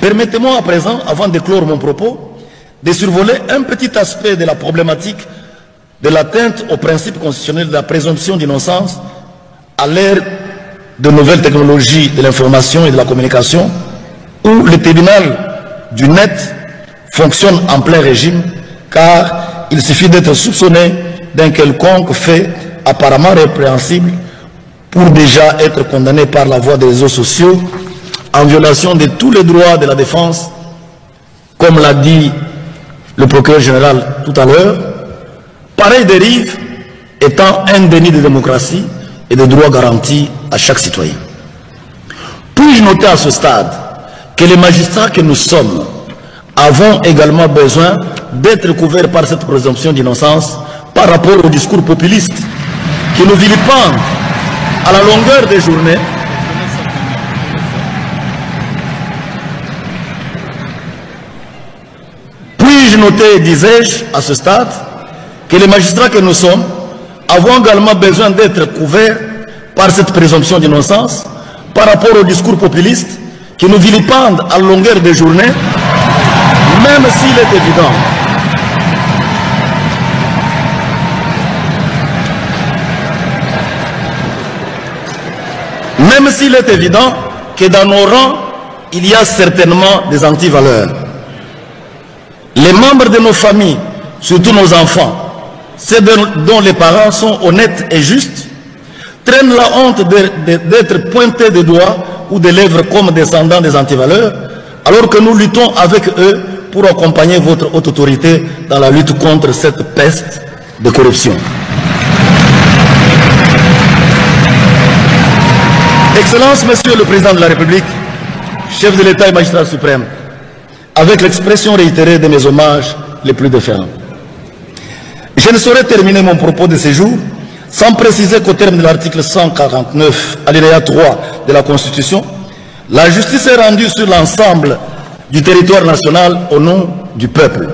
F: Permettez-moi à présent, avant de clore mon propos, de survoler un petit aspect de la problématique de l'atteinte au principe constitutionnel de la présomption d'innocence à l'ère de nouvelles technologies de l'information et de la communication, où le tribunal du net fonctionne en plein régime, car il suffit d'être soupçonné d'un quelconque fait apparemment répréhensible pour déjà être condamné par la voie des réseaux sociaux en violation de tous les droits de la défense, comme l'a dit le procureur général tout à l'heure. Pareille dérive étant un déni de démocratie et de droits garantis à chaque citoyen. Puis-je noter à ce stade que les magistrats que nous sommes avons également besoin d'être couverts par cette présomption d'innocence par rapport au discours populiste qui nous vilipendent à la longueur des journées Puis-je noter, disais-je, à ce stade, que les magistrats que nous sommes avons également besoin d'être couverts par cette présomption d'innocence par rapport au discours populiste qui nous vilipendent à longueur de journée, même s'il est évident que dans nos rangs, il y a certainement des antivaleurs. Les membres de nos familles, surtout nos enfants, ceux dont les parents sont honnêtes et justes, traînent la honte d'être pointés de doigts ou de lèvres comme descendants des antivaleurs, alors que nous luttons avec eux pour accompagner votre haute autorité dans la lutte contre cette peste de corruption. Excellence, Monsieur le Président de la République, chef de l'État et magistrat suprême, avec l'expression réitérée de mes hommages les plus déferlants. Je ne saurais terminer mon propos de ce jour sans préciser qu'au terme de l'article 149, alinéa 3 de la Constitution, la justice est rendue sur l'ensemble du territoire national au nom du peuple.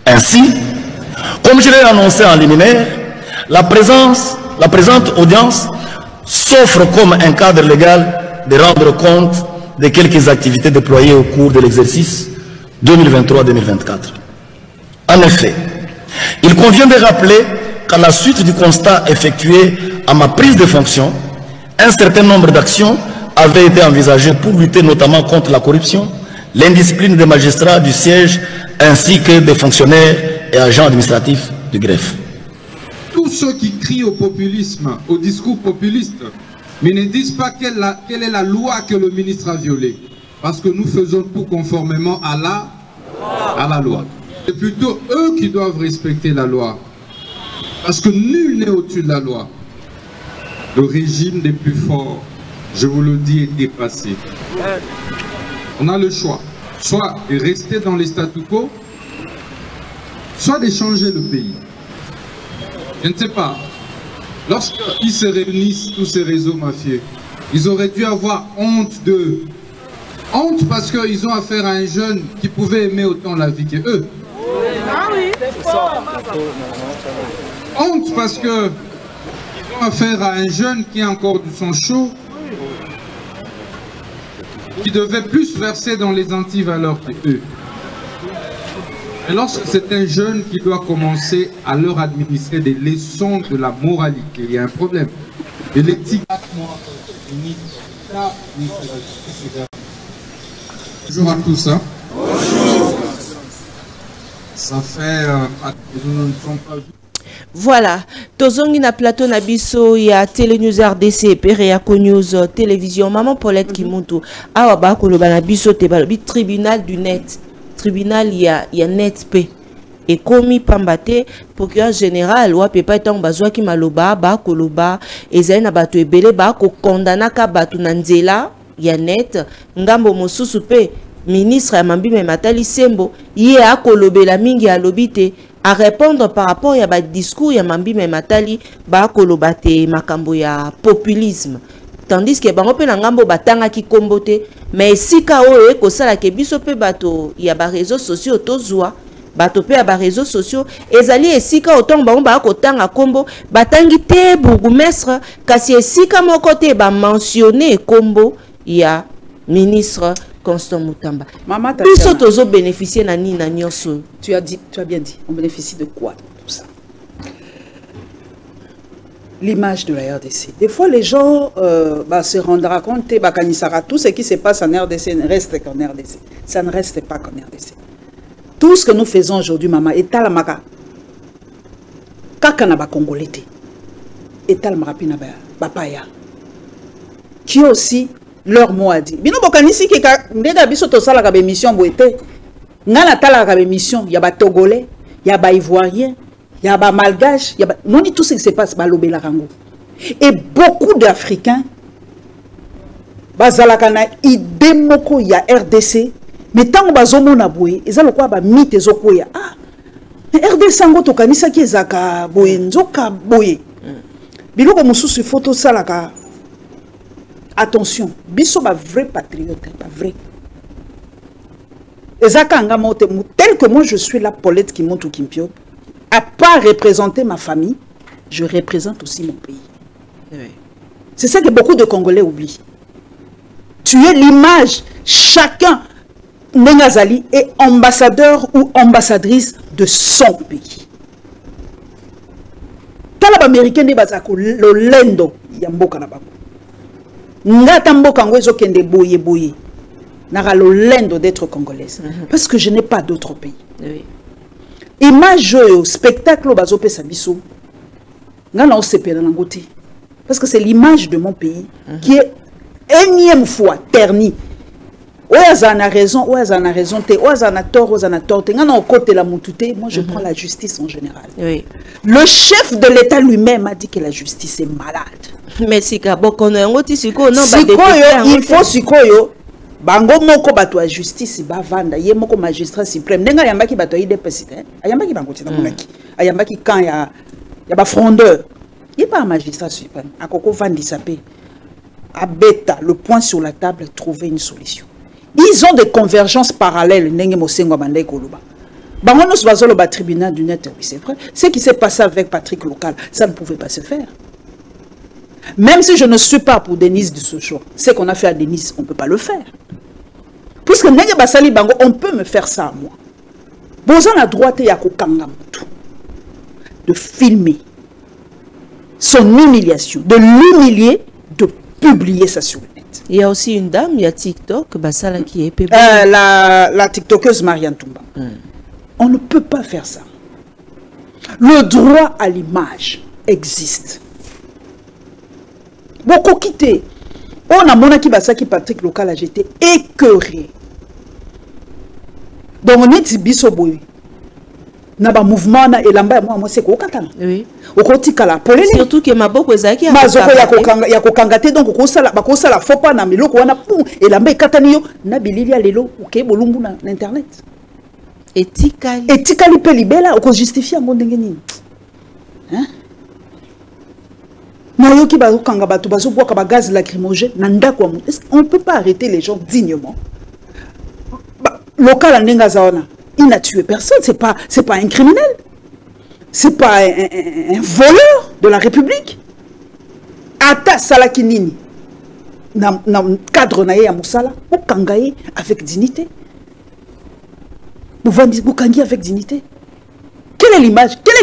F: Ainsi, comme je l'ai annoncé en liminaire, la présente audience s'offre comme un cadre légal de rendre compte de quelques activités déployées au cours de l'exercice 2023-2024. En effet, il convient de rappeler qu'à la suite du constat effectué à ma prise de fonction, un certain nombre d'actions avaient été envisagés pour lutter notamment contre la corruption, l'indiscipline des magistrats du siège, ainsi que des fonctionnaires et agents administratifs du greffe.
G: Tous ceux qui crient au populisme, au discours populiste, mais ne disent pas quelle est la loi que le ministre a violée. Parce que nous faisons tout conformément à la loi. C'est plutôt eux qui doivent respecter la loi. Parce que nul n'est au-dessus de la loi. Le régime des plus forts, je vous le dis, est dépassé. On a le choix, soit de rester dans les statu quo, soit de changer le pays. Je ne sais pas, lorsqu'ils se réunissent, tous ces réseaux mafieux, ils auraient dû avoir honte d'eux. Honte parce qu'ils ont affaire à un jeune qui pouvait aimer autant la vie qu'eux. Honte parce qu'ils ont affaire à un jeune qui a encore du sang chaud, qui devait plus verser dans les antivaleurs qu'eux. Et lorsque c'est un jeune qui doit commencer à leur administrer des leçons de la moralité, il y a un problème. De l'éthique. Bonjour à tous. Hein. Ça fait... nous ne sommes pas...
A: Voilà, tozongi na plateau na biso ya Télénews RDC pere ya News télévision maman Paulette Kimuntu awa ba koloba na biso te balobi tribunal du net tribunal ya net pe et komi pambate procureur général wa pepa tant bazwa ki maloba ba koloba ezali na bato ebele ba ko condamna ka bato na nzela ya net ngambo mosusu pe ministre ya Mambime Matali Sembo ye akolobela mingi alobi te à répondre par rapport à ba discours ya Mambime Matali ba kolobate makambo ya populisme tandis que bango pe na ngambo batanga ki kombote mais sika oyo ko sala ke biso pe bato ya ba réseaux sociaux tozwa bato pe ya ba réseaux sociaux ezali esika autant bango ba ko tanga kombo batangi te bourgmestre kasi esika moko te ba mentionner kombo ya ministre Constant Mutamba.
B: Maman,
A: bénéficier na ni na nyoso.
B: Tu as bien dit. On bénéficie de quoi tout ça? L'image de la RDC. Des fois, les gens se rendront compte que tout ce qui se passe en RDC ne reste qu'en RDC. Ça ne reste pas qu'en RDC. Tout ce que nous faisons aujourd'hui, maman, est à la maka. Kaka na ba Congolais. Et à la marapina ba paya. Qui aussi leur mot a dit. Bino bokanisi ki ndega biso to sala ka be mission boete. Ngana tala ka be mission ya ba Togolais, ya ba Ivoirien, ya ba Malgache, ya ba non dit tout ce qui se passe ba lobela rango. Et beaucoup d'Africains bazalaka na idée moko ya RDC, mais tant bazomona boye, ezalo kwa ba mythe ezokoya. Ah. RDC ngo to kanisa ki ezaka boye nzoka boye. Biloko mususu photo salaka. Attention, biso ba vrai patriote, pas vrai. Tel que moi je suis la Paulette Kimuntu Kimpio, à part représenter ma famille, je représente aussi mon pays. Oui. C'est ça que beaucoup de Congolais oublient. Tu es l'image, chacun, Nengazali est ambassadeur ou ambassadrice de son pays. Talab américain de Bazako, le lendo, Yamboka Nabako. Ngata mboka ngwezo kende boye boye. Nara lo lendo d'être congolaise. Parce que je n'ai pas d'autre pays. Oui. Image au spectacle bazo pesa biso. Ngana osepela nangote. Parce que c'est l'image de mon pays qui est énième fois ternie. Oyaza na raison, oyaza na raison te, oyaza na tort, oyaza na tort. Ngana au côté la moutouté, moi je prends la justice en général. Oui. Le chef de l'État lui-même a dit que la justice est malade.
A: Mais si kaboko no ngoti siko no
B: ba il faut sikoyo bango moko bato ya justice ba vanda ye moko magistrat suprême ndenga yambaki bato ide président ayambaki bango tina monaki ayambaki quand ya ba frondeur il pas magistrat suprême akoko vandisa pe abeta le point sur la table trouver une solution. Ils ont des convergences parallèles ndenge mosengo bandai koloba bango no bazolo ba tribunal du net oui c'est vrai ce qui s'est passé avec Patrick Local ça ne pouvait pas se faire. Même si je ne suis pas pour Denise de Sochaux, ce qu'on a fait à Denise, on ne peut pas le faire. Puisque Nenge Basali Bango, on peut me faire ça à moi. Bozan a droit de filmer son humiliation, de l'humilier, de publier ça sur le net.
A: Il y a aussi une dame, il y a TikTok, Basala qui est
B: la TikTokeuse Marianne Toumba. On ne peut pas faire ça. Le droit à l'image existe. Beaucoup quitté. On a mon qui Basaki Patrick Local a j'étais écœuré. Donc on est dit bisoboui. Naba mouvement na elamba moi c'est ko katana. Oui. Okotikala polele.
A: Surtout que maboko ezaki
B: mazoko ya kokangate donc okosala bakosala faut pas na miloko wana pou elamba ekatani yo na bilili ya lelo oké bolumbu na internet. Etikali pe libela oko justifier ngo ndenge nini. Hein? Na yo ki bazokanga bato bazobwaka ba gaz lacrymogène na ndako wa mutu. On ne peut pas arrêter les gens dignement. Local ndenga zaona. Il n'a tué personne, c'est pas un criminel. C'est pas un voleur de la République. Ata Salakinini, dans le cadre naïe à Moussala, vous kangaye avec dignité. Vous kangaye avec dignité. Quelle est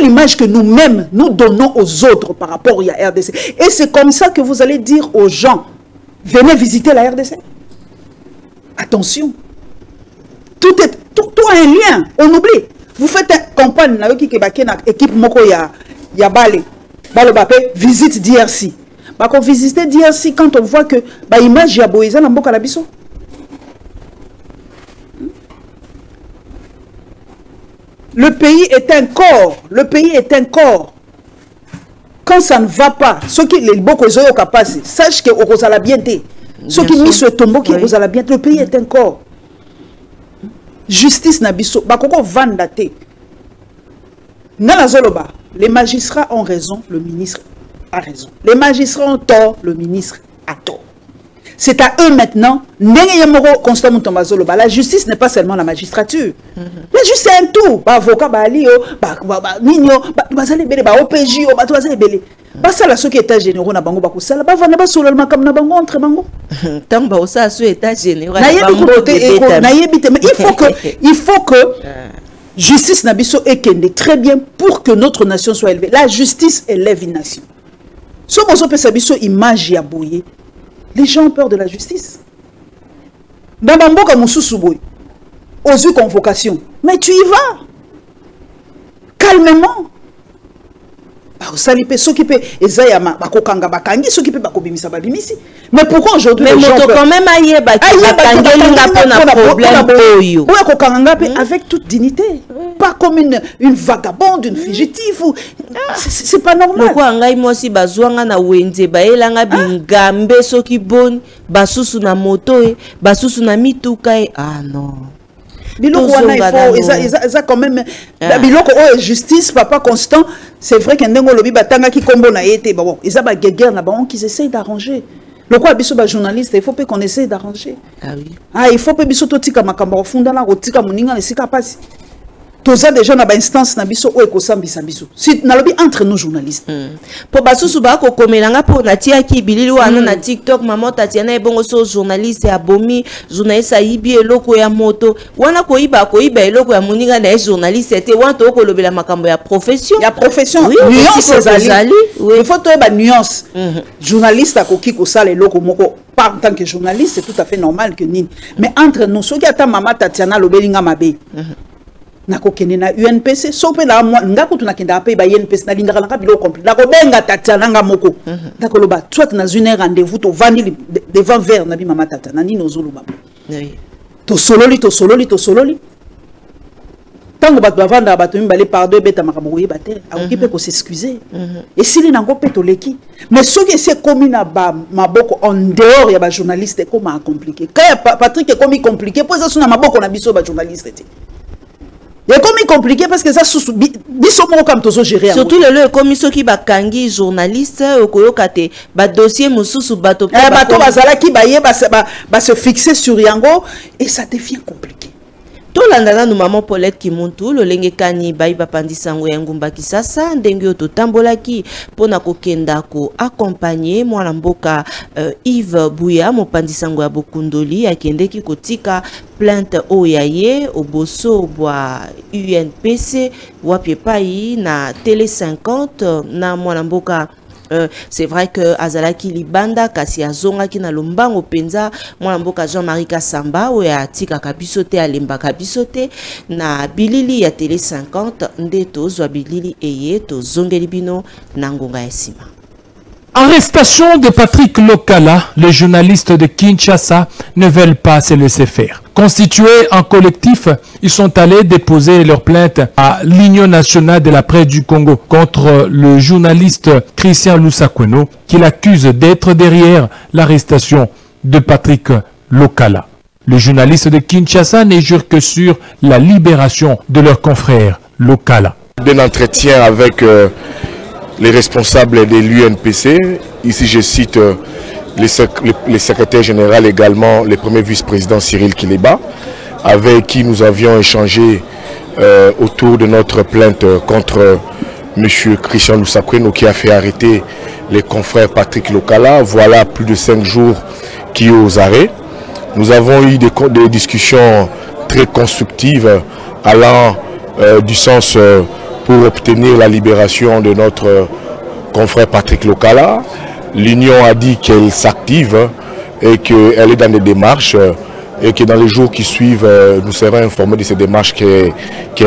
B: l'image que nous-mêmes, nous donnons aux autres par rapport à RDC? Et c'est comme ça que vous allez dire aux gens, venez visiter la RDC. Attention. Tout a un lien, on oublie. Vous faites une campagne, qui est équipe moko ya Bale Bapé, visite DRC. Quand on visite DRC, quand on voit que l'image ya Boïza na mboka la biso. Le pays est un corps. Le pays est un corps. Quand ça ne va pas, ceux qui les boko zoyo kapasi, sache que okozala bien té. Ceux qui mis ce tombeau qui okozala bien, le pays est un corps. Justice nabiso bakoko vandate Nalazoloba, les magistrats ont raison, le ministre a raison. Les magistrats ont tort, le ministre a tort. C'est à eux maintenant. La justice n'est pas seulement la magistrature. La justice c'est un tout. Avocat, balio, nino, OPJ, ça la qui est état généraux na bango bakusala ba vana ba sololement comme na bango entre bango
A: tant ba ça sur état général
B: il faut que justice na biso ekende très bien pour que notre nation soit élevée. La justice élève une nation. Si on peut sabiso image ya boye, les gens ont peur de la justice. Dans bamboka mususu boy aux convocation, mais tu y vas calmement. Mais pourquoi aujourd'hui les gens
A: quand même
B: avec toute dignité, pas comme une vagabonde, une fugitive. C'est pas normal.
A: Pourquoi moi si bazwanga na wenze baelanga bingambe soki bon basusu na moto basusu na mituka ah non.
B: Biloko wana il quand même biloko o justice papa constant. C'est vrai que ndengo lobi batanga ki kombo na yete bon ils a ba guerre na ba qui essayent d'arranger. Le quoi biso ba journaliste il faut pas qu'on essaye d'arranger. Ah oui. Ah il faut pas biso totika makambo funda na rotika muninga nesika pasi. Toza déjà na ba instance na biso o ekosambisa biso. Si na lobi entre nos journalistes.
A: Po basusu ba ko komelanga po na tia ki bilili wana na TikTok maman Tatiana ebongo so journaliste ya bomi journaliste ayibi eloko ya moto wana ko iba eloko ya muninga na journaliste était wanto ko lobela makambo ya profession.
B: Ya profession oui, nuance ezali. Oui. Il faut to ba nuance. Journaliste akoki ko sala eloko moko pas en tant que journaliste c'est tout à fait normal que nini. Mais entre nous soki ata maman Tatiana lobelinga mabe. Nakokene na UNPC sope na ngako tunakenda pe ba UNPC na lingaka na bilo complet nako benga Tatiana nga moko ndako loba soit na une rendez-vous to vandi devant verre na bi mama Tatiana ni nozoloba oui to sololi tango bat bavanda bato mbale pardon beta makambo yebate akokipe ko s'excuser et s'il nango pe to leki mais ce qui c'est commis na ba maboko en dehors ya ba journaliste comment compliqué quand Patrick est commis compliqué pour ça suna maboko na biso ba journaliste. Il est comme compliqué parce que ça
A: surtout le comme qui bakangi journaliste okoyokate ba dossier mususu bato
B: bato bazala ki baye ba se fixer sur yango et ça devient compliqué.
A: To landana no maman Paulette Kimuntu lolenge kani bai bapandisa ngo ya ngumba kisasa ndenge yo totambolaki pona kokenda ko accompagner mwana mboka Yves Bouya mopandisa ngo ya Bokundoli akendeki kotika plainte oyaye oboso bwa UNPC wapi pai na télé 50 na mwana mboka c'est vrai que azalaki libanda kasi azonga ki na lombango penza mwana mboka Jean-Marie Kasamba oya atika kabisote alemba kabisote na bilili ya télé 50 nde tozwa bilili eye tozongeli bino na ngonga ya sima.
H: Arrestation de Patrick Lokala, les journalistes de Kinshasa ne veulent pas se laisser faire. Constitués en collectif, ils sont allés déposer leur plainte à l'Union nationale de la presse du Congo contre le journaliste Christian Lusakweno, qui l'accuse d'être derrière l'arrestation de Patrick Lokala. Les journalistes de Kinshasa ne jurent que sur la libération de leur confrère Lokala.
I: Un entretien avec les responsables de l'UNPC, ici je cite le secrétaire général également, le premier vice-président Cyril Kileba, avec qui nous avions échangé autour de notre plainte contre M. Christian Lusakweno qui a fait arrêter les confrères Patrick Lokala. Voilà plus de 5 jours qui est aux arrêts. Nous avons eu des discussions très constructives allant du sens pour obtenir la libération de notre confrère Patrick Lokala. L'Union a dit qu'elle s'active et qu'elle est dans des démarches et que dans les jours qui suivent, nous serons informés de ces démarches qu'elle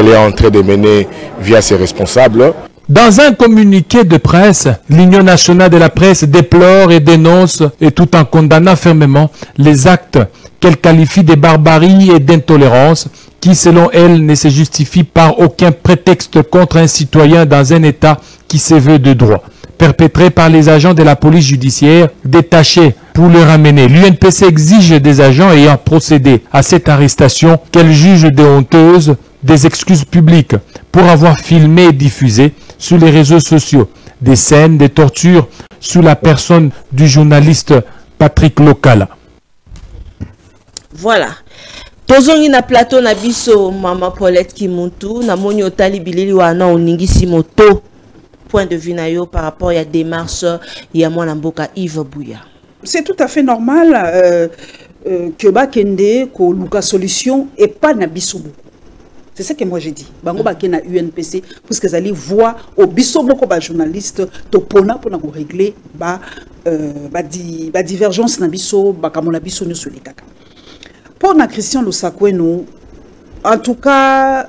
I: est en train de mener via ses responsables.
H: Dans un communiqué de presse, l'Union nationale de la presse déplore et dénonce, et tout en condamnant fermement, les actes qu'elle qualifie de barbarie et d'intolérance qui, selon elle, ne se justifient par aucun prétexte contre un citoyen dans un État qui se veut de droit, perpétrés par les agents de la police judiciaire détachés pour le ramener. L'UNPC exige des agents ayant procédé à cette arrestation qu'elle juge de honteuse des excuses publiques pour avoir filmé et diffusé sur les réseaux sociaux des scènes de torture sous la personne du journaliste Patrick Lokala.
A: Voilà. Tozongi na plateau na biso Mama Paulette Kimuntu na moni otali bilili wana oningisi moto. Point de vue na yo par rapport à la démarche ya mwana mboka Yves Buya.
B: C'est tout à fait normal que bakende ko luka solution et pas na biso. C'est ça que moi j'ai dit. Bango bakena UNPC parce que allez voir au biso moko ba journaliste to pona pour régler ba divergence na biso ba kamona biso nyo soli kaka. Pour na Christian Lusakweno, en tout cas,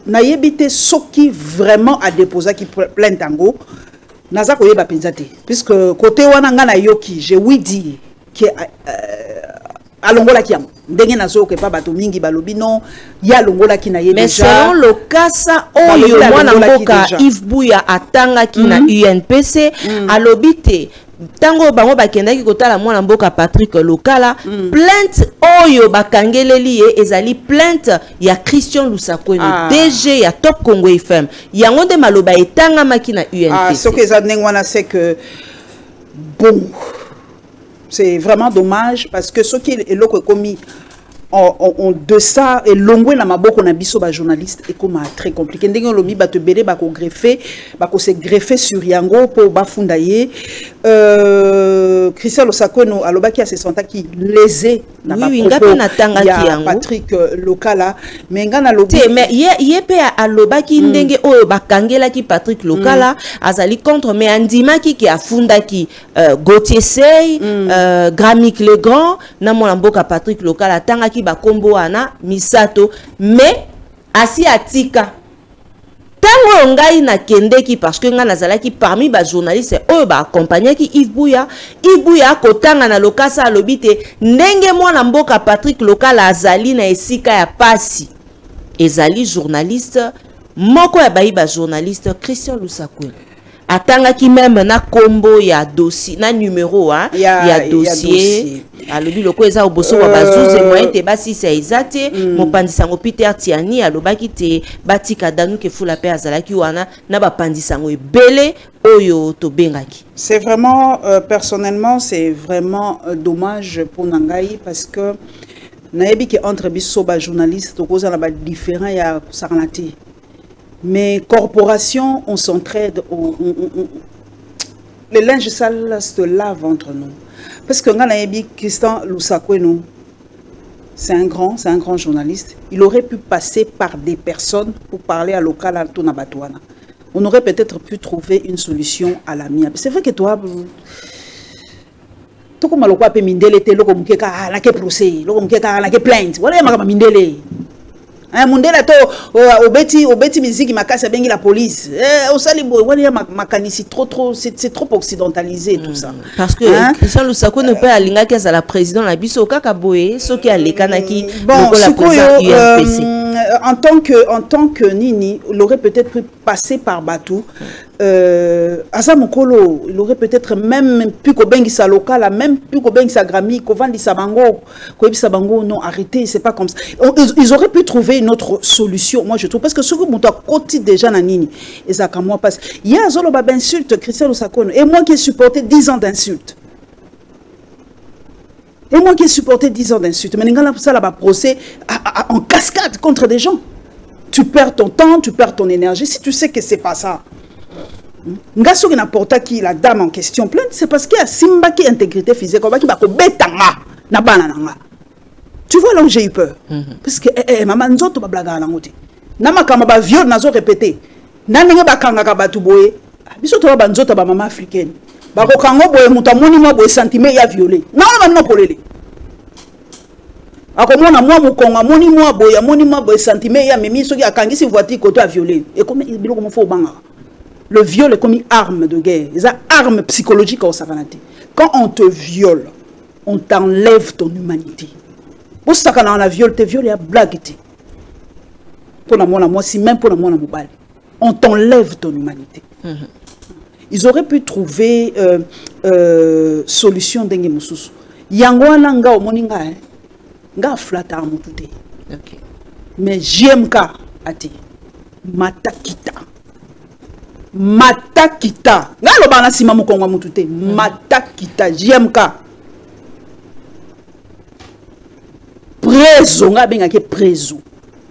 B: na yebite soki vraiment a déposé qui plainte tango, naza ko yeba penzate. Puisque côté wana nga na yoki, j'ai oui dit que alongola ki am. Ndenge nazo ke pa bato mingi balobi non, ya longola ki na ye déjà.
A: Mais selon le kasa oyo mwana mboka Yves Buya atanga ki na UNPC, alobite tango bango bakendaki kotala mwana mboka Patrick Lokala, plainte oyo bakangeleli ye ezali plainte ya Christian Lusakweno, DG ya Top Congo FM. Yango nde maloba etanga maki na UNPC.
B: Ce que ça wana c'est que bon, c'est vraiment dommage parce que ce qui est là commis en deçà et longwe na maboko na biso ba journaliste et comme très compliqué ndenge lomi ba te belé ba ko greffer ba ko se greffer sur yango pour ba fundaye Christian Lusakweno alobaki a se senta qui lésé na ba propos Patrick Lokala mais ngana lobi
A: mais ye pe alobaki ndenge oyo bakangela ki Patrick Lokala azali contre mais andimaki ki afundaki Gauthier Sey Gramik Legrand na mwana mboka Patrick Lokala tangaki bakombo wana misato mais asi atika tango ngai na kendeki parce que nga nazalaki parmi ba journalistes oyo ba accompagner ki Yves Buya kotanga na lokasa alobite ndenge mwana mboka Patrick Lokala azali na esika ya pasi ezali journaliste moko ya ba journaliste Christian Lusakweno atanga ki même na kombo ya dossier na numéro ya dossier alobi loko eza oboso wa bazuze moyen te basi sa ezate mopandisango Peter Tiani alobaki te batika danu ke fula pe azalaki wana na bapandisango ebele oyo to bengaki.
B: C'est vraiment personnellement c'est vraiment dommage pour Nangai parce que naebi ke entre biso ba journaliste to koza na ba différent ya saranati. Mais corporations, on s'entraide, les linges sales se lavent entre nous. Parce que Christian Lusakweno, c'est un grand journaliste. Il aurait pu passer par des personnes pour parler à local à Tonabatouana. on aurait peut-être pu trouver une solution à l'amiable. C'est vrai que toi, tout comme le quoi peut mindele te loko mukeka la ke procès, loko mukeka la ke plainte. Voilà ma mindele. Mundela to obeti musique makasa bengi la police. Au salibo voilà makanisi trop c'est trop occidentalisé tout ça.
A: Parce que Christian Lusako ne peut alinga que à la président la biso kaka boye soki alekanaki
B: bon
A: la président
B: en tant que Nini, il aurait peut-être pu passer par Batou. Asa Mokolo, il aurait peut-être même pu kobengi sa local, même pu kobengi sa grami, kovandi sabango, koebi sabango, non, arrêtez, c'est pas comme ça. Ils auraient pu trouver une autre solution, moi je trouve, parce que ce que mon côté déjà na Nini, et ça comme moi passe. Il y a Zolo Baba insulte Christian Lusako, et moi qui ai supporté 10 ans d'insultes. Et moi qui ai supporté 10 ans d'insultes, mais ça là-bas procès en cascade contre des gens. Tu perds ton temps, tu perds ton énergie, si tu sais que c'est pas ça. Ngaso qui n'importe qui la dame en question plainte, c'est parce qu'il y a Simba qui intégrité physique, qui va betanga na banana. Tu vois là où j'ai eu peur. Parce que maman nzoto ba blaga na ngoti. Na makama ba viol nazo répéter. Na ninga ba kanga ka batu boye. Biso to ba nzoto ba maman africaine. Ba ko kango boye mutamoni mo boye sentiment ya violé. Na ba no polele. Akomona moi mukonga moni moi boye sentiment ya memi soki akangisi voiture koto a violé. Et comme biloko mo fo banga. Le viol est comme une arme de guerre. C'est une arme psychologique au Savanati. Quand on te viole, on t'enlève ton humanité. Pour ça, quand on a violé, te violé à blague. Pour la moi, si même pour la moi, on t'enlève ton humanité. Ils auraient pu trouver solution d'engue mususu. Yangwana nga omoninga nga flata amutute. Mais JMK ati matakita. Matakita. Ngalo bana sima mukongo mutute. Matakita JMK. Preso nga benga ke preso.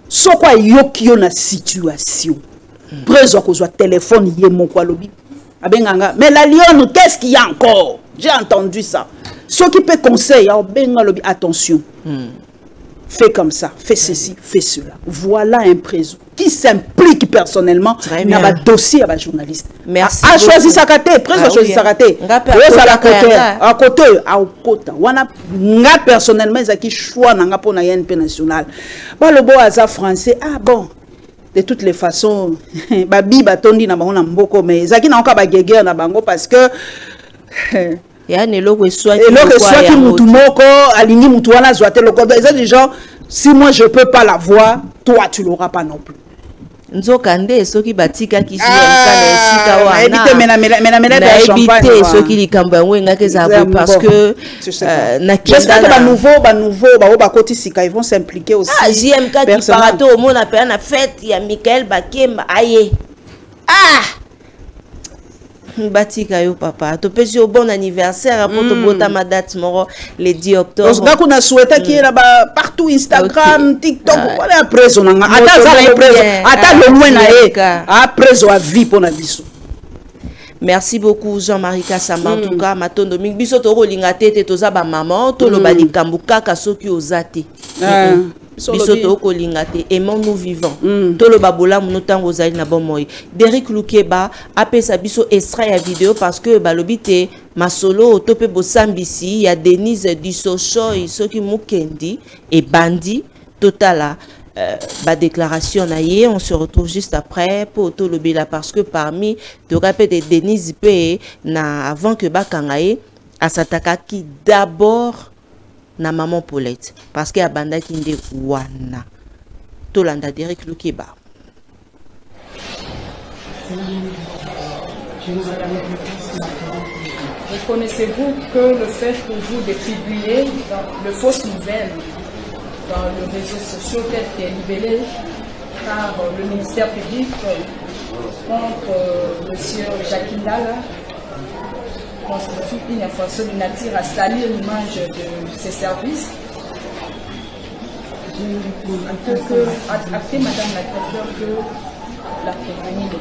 B: Sokwa yokio na situation. Preso à cause téléphone yé mon kwa lobi. Abenganga. Mais la lionne, qu'est-ce qu'il y a encore? J'ai entendu ça. Ce qui peut conseiller, benga lobi attention. Fais comme ça, fais ceci, fais cela. Voilà un préso qui s'implique personnellement dans le dossier à la journaliste.
A: Merci.
B: A choisi sa caté, préso a choisi sa caté. À côté, à côté. Nga personnellement, ça qui choix n'a pour la INP nationale. Bah le beau hasard français, ah bon. De toutes les façons, babi batondi na bango na mboko, mais ça qui n'a encore pas guéguer na bango parce que
A: il y a un logo soit
B: qui mutumoko aligné mutuana zoate loko des gens si moi je peux pas la voir toi tu l'auras pas non plus
A: nzokande soki batika kisi esika wana
B: éviter mena champagne
A: soki likambo yango engaka ezabo parce que
B: j'espère que ba nouveau ba koti sika ils vont s'impliquer aussi
A: JMK qui parato au monde appelle na fête ya Michael Bakemba aye Batika yo papa, to pesi au bon anniversaire pour te bota ma date moro le 10 octobre.
B: Donc on a souhaité qu'il y ait là-bas partout Instagram, TikTok, voilà après on a attends le loin na après on a vie pour na biso.
A: Merci beaucoup Jean-Marie Kassamba en tout cas matondo mingi biso to rolinga tete toza ba maman to lo bali kambuka kasoki ozate. Biso to kolinga te aimons-nous vivants. To lo babola muno tango zali na bon moy. Derrick Lukeba apesa biso extrait ya vidéo parce que balobi te masolo tope bosambisi ya Denise Dissochoy soki mukendi et bandi totala ba déclaration na ye. On se retrouve juste après pour tout le bila parce que parmi de rappel de Denise P na avant que bakangaye asataka qui d'abord na maman Paulette parce que abanda ki nde wana tolanda Derrick Lukeba.
J: Reconnaissez-vous que le fait pour vous de publier de fausses nouvelles dans les réseaux sociaux tel que libellé par le ministère public contre M. Jacques Ndala constitue une information de nature à salir l'image de ses services. Actez, Madame la Présidente, que la compagnie est du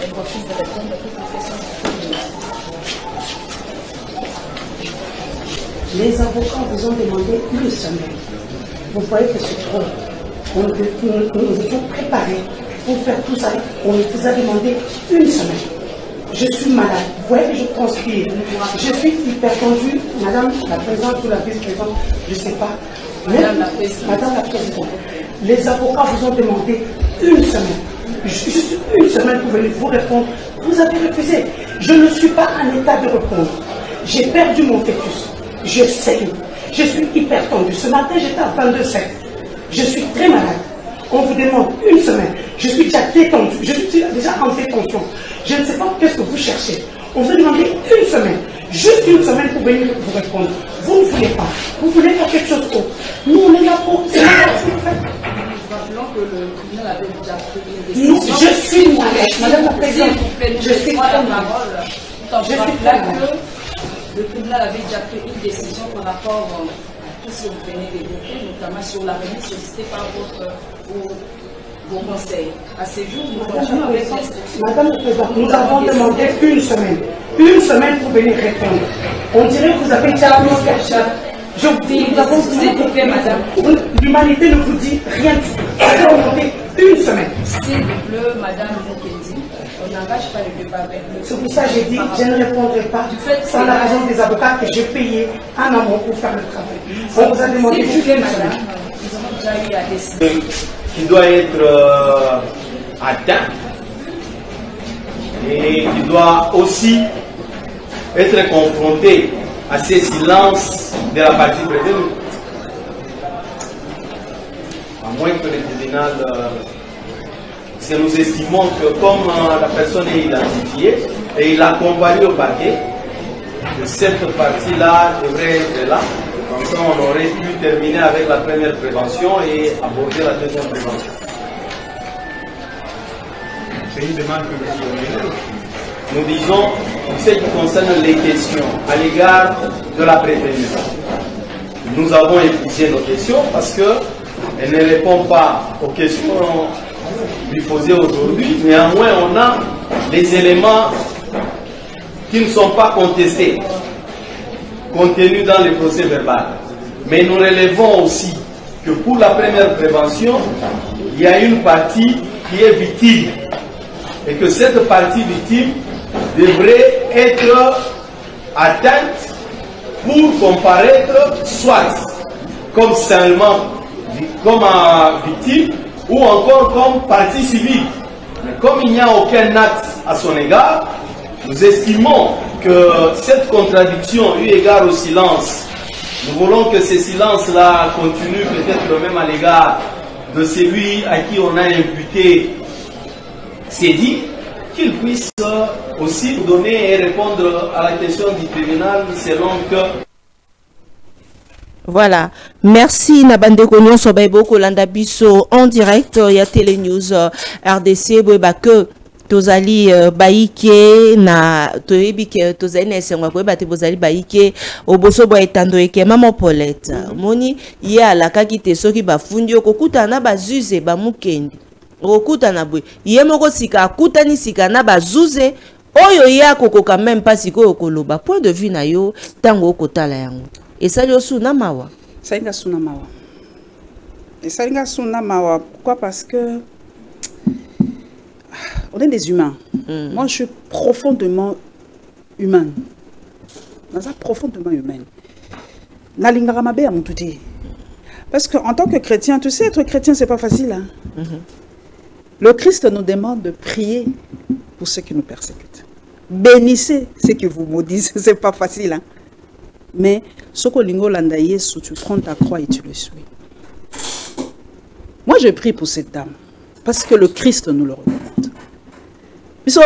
J: elle refuse de répondre à toutes les questions.
K: Les avocats vous ont demandé plus. Vous voyez que c'est trop. Nous étions préparés pour faire tout ça, on vous a demandé une semaine. Je suis malade, vous voyez que je transpire, je suis hyper tendue, madame la présidente ou la vice-présidente, je ne sais pas. Madame la présidente, les avocats vous ont demandé une semaine. Juste une semaine pour venir vous répondre. Vous avez refusé. Je ne suis pas en état de répondre. J'ai perdu mon fœtus. Je saigne. Je suis hyper tendue. Ce matin, j'étais à 22,7. Je suis très malade. On vous demande une semaine. Je suis déjà détendue. Je suis déjà en détention. Je ne sais pas qu'est-ce que vous cherchez. On vous a demandé une semaine. Juste une semaine pour venir vous répondre. Vous ne voulez pas. Vous voulez faire quelque chose d'autre. Nous, on est là pour... C'est
J: Rappelons que le tribunal avait déjà pris une
K: décision.
J: décision.
K: Je suis malade, madame la présidente.
J: Je suis la parole. Je suis que le tribunal avait déjà pris une décision par rapport à tout ce que vous venez d'évoquer, notamment sur la remise sollicitée par vos conseils. À ces jours, nous continuons avec l'instruction.
K: Madame la présidente, nous avons demandé une semaine. Une semaine pour venir répondre. On dirait que vous avez déjà mis quelque chose. Je vous dis, nous avons dit, madame, l'humanité ne vous dit rien du tout. Nous avons demandé une semaine.
J: S'il vous plaît, madame Mokendi, on n'engage pas le débat avec nous.
K: C'est pour ça que j'ai dit, je ne répondrai pas sans la raison des avocats que j'ai payé en amont pour faire le travail. On vous a demandé juste une semaine.
J: Nous avons déjà eu à décider.
L: Qui doit être atteint et qui doit aussi être confronté à ces silences de la partie prévenue. À moins que le tribunal, si nous estimons que comme la personne est identifiée et il a comparu au parquet, que cette partie-là devrait être là. Comme ça, on aurait pu terminer avec la première prévention et aborder la deuxième prévention. C'est une demande que nous disons, pour ce qui concerne les questions à l'égard de la prévenue. Nous avons épuisé nos questions parce qu'elles ne répondent pas aux questions lui posées aujourd'hui. Néanmoins, on a les éléments qui ne sont pas contestés, contenus dans le procès verbal. Mais nous relevons aussi que pour la première prévention, il y a une partie qui est victime. Et que cette partie victime devrait être atteinte pour comparaître soit comme seulement comme victime ou encore comme partie civile. Mais comme il n'y a aucun acte à son égard, nous estimons que cette contradiction, eu égard au silence, nous voulons que ce silence-là continue peut-être même à l'égard de celui à qui on a imputé ces dits, qu'il puisse aussi donner et répondre à la question du tribunal selon que...
A: Voilà, merci Nabande Konyon Sobaïbo Kolanda Biso en direct, il y a Télé News RDC, que tozali baike na toyebike tozali na esengwa koyeba te bozali baike oboso bo etando eke mama Paulette moni ye alakaki te soki bafundi okokuta na bazuze bamukendi okokuta na bwe ye moko sika akutani sika na bazuze oyo ye akokoka même pas sikoyo koloba point de vue na yo tango okotala yango esali osuna mawa
B: salinga suna mawa esalinga suna mawa pourquoi parce que on est des humains. Moi, je suis profondément humaine. Profondément humaine. Parce qu'en tant que chrétien, tu sais, être chrétien, c'est pas facile. Hein? Le Christ nous demande de prier pour ceux qui nous persécutent. Bénissez ceux qui vous maudissent, c'est pas facile. Hein? Mais, ce que lingo landa Yesu, tu prends ta croix et tu le suis. Moi, je prie pour cette dame. Parce que le Christ nous le recommande. Non,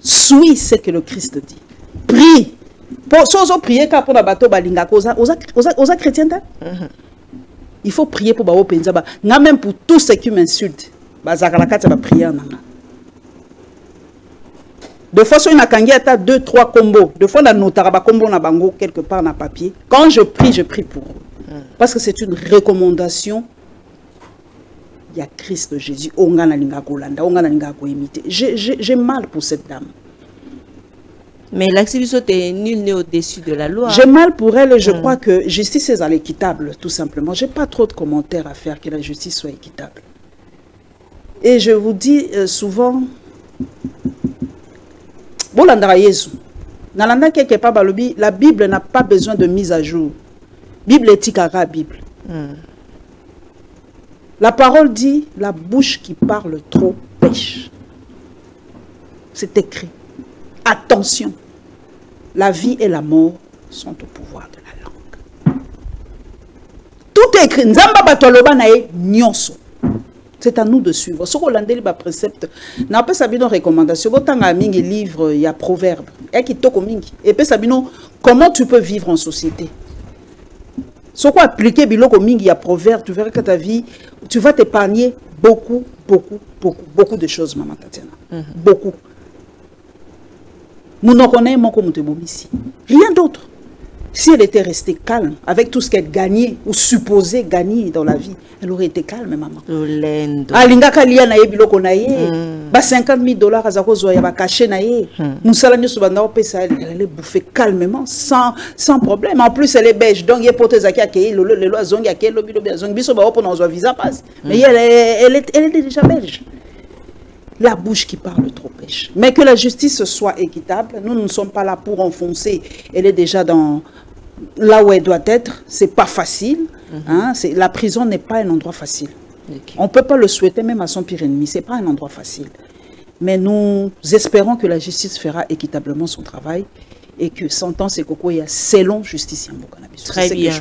B: suis ce que le Christ dit. Prie. Pour prier pour la bateau balinga osa chrétien. Il faut prier pour bawo penza ba même pour tous ceux qui m'insultent. Bazakala kata ba prier nanga. De fois sur une akangi ata 2-3 combos. De fois na notara ba combo na bango quelque part na papier. Quand je prie pour eux. Parce que c'est une recommandation. Il y a Christ Jésus. J'ai mal pour cette dame.
A: Mais l'activité est nul n'est au-dessus de la loi.
B: J'ai mal pour elle et je crois que justice est à l'équitable, tout simplement. Je n'ai pas trop de commentaires à faire que la justice soit équitable. Et je vous dis souvent, bon, quelque part, la Bible n'a pas besoin de mise à jour. Bible éthique à Bible. La parole dit, la bouche qui parle trop pêche. C'est écrit. Attention, la vie et la mort sont au pouvoir de la langue. Tout est écrit. C'est à nous de suivre. Ce qu'on a dit, le précepte, n'a pas sabi nos recommandations. Autant à mingi livre, il y a proverbe. Et qui toko mingi. Et puis sabi comment tu peux vivre en société. Ce qu'on appliquer biloko mingi, il y a proverbe. Tu verras que ta vie, tu vas t'épargner beaucoup de choses, maman Tatiana. Beaucoup. Nous n'en connaissons pas ici. Rien d'autre. Si elle était restée calme, avec tout ce qu'elle gagnait, ou supposait gagner dans la vie, elle aurait été calme, maman. Alinga kalia na ye biloko na ye, ba $50,000 azakozo ya ba caché na ye. Musala nyoso banda opesa elle allait bouffer calmement, sans problème. En plus elle est belge, donc il porte zaki akei le azongi akei lobi azongi biso ba opona zo visa passe. Mais elle était déjà belge. La bouche qui parle trop pêche. Mais que la justice soit équitable, nous ne sommes pas là pour enfoncer. Elle est déjà dans là où elle doit être. C'est pas facile. La prison n'est pas un endroit facile. On ne peut pas le souhaiter même à son pire ennemi. C'est pas un endroit facile. Mais nous espérons que la justice fera équitablement son travail et que sentence et koko ya selon justice en cannabis.
A: Très bien.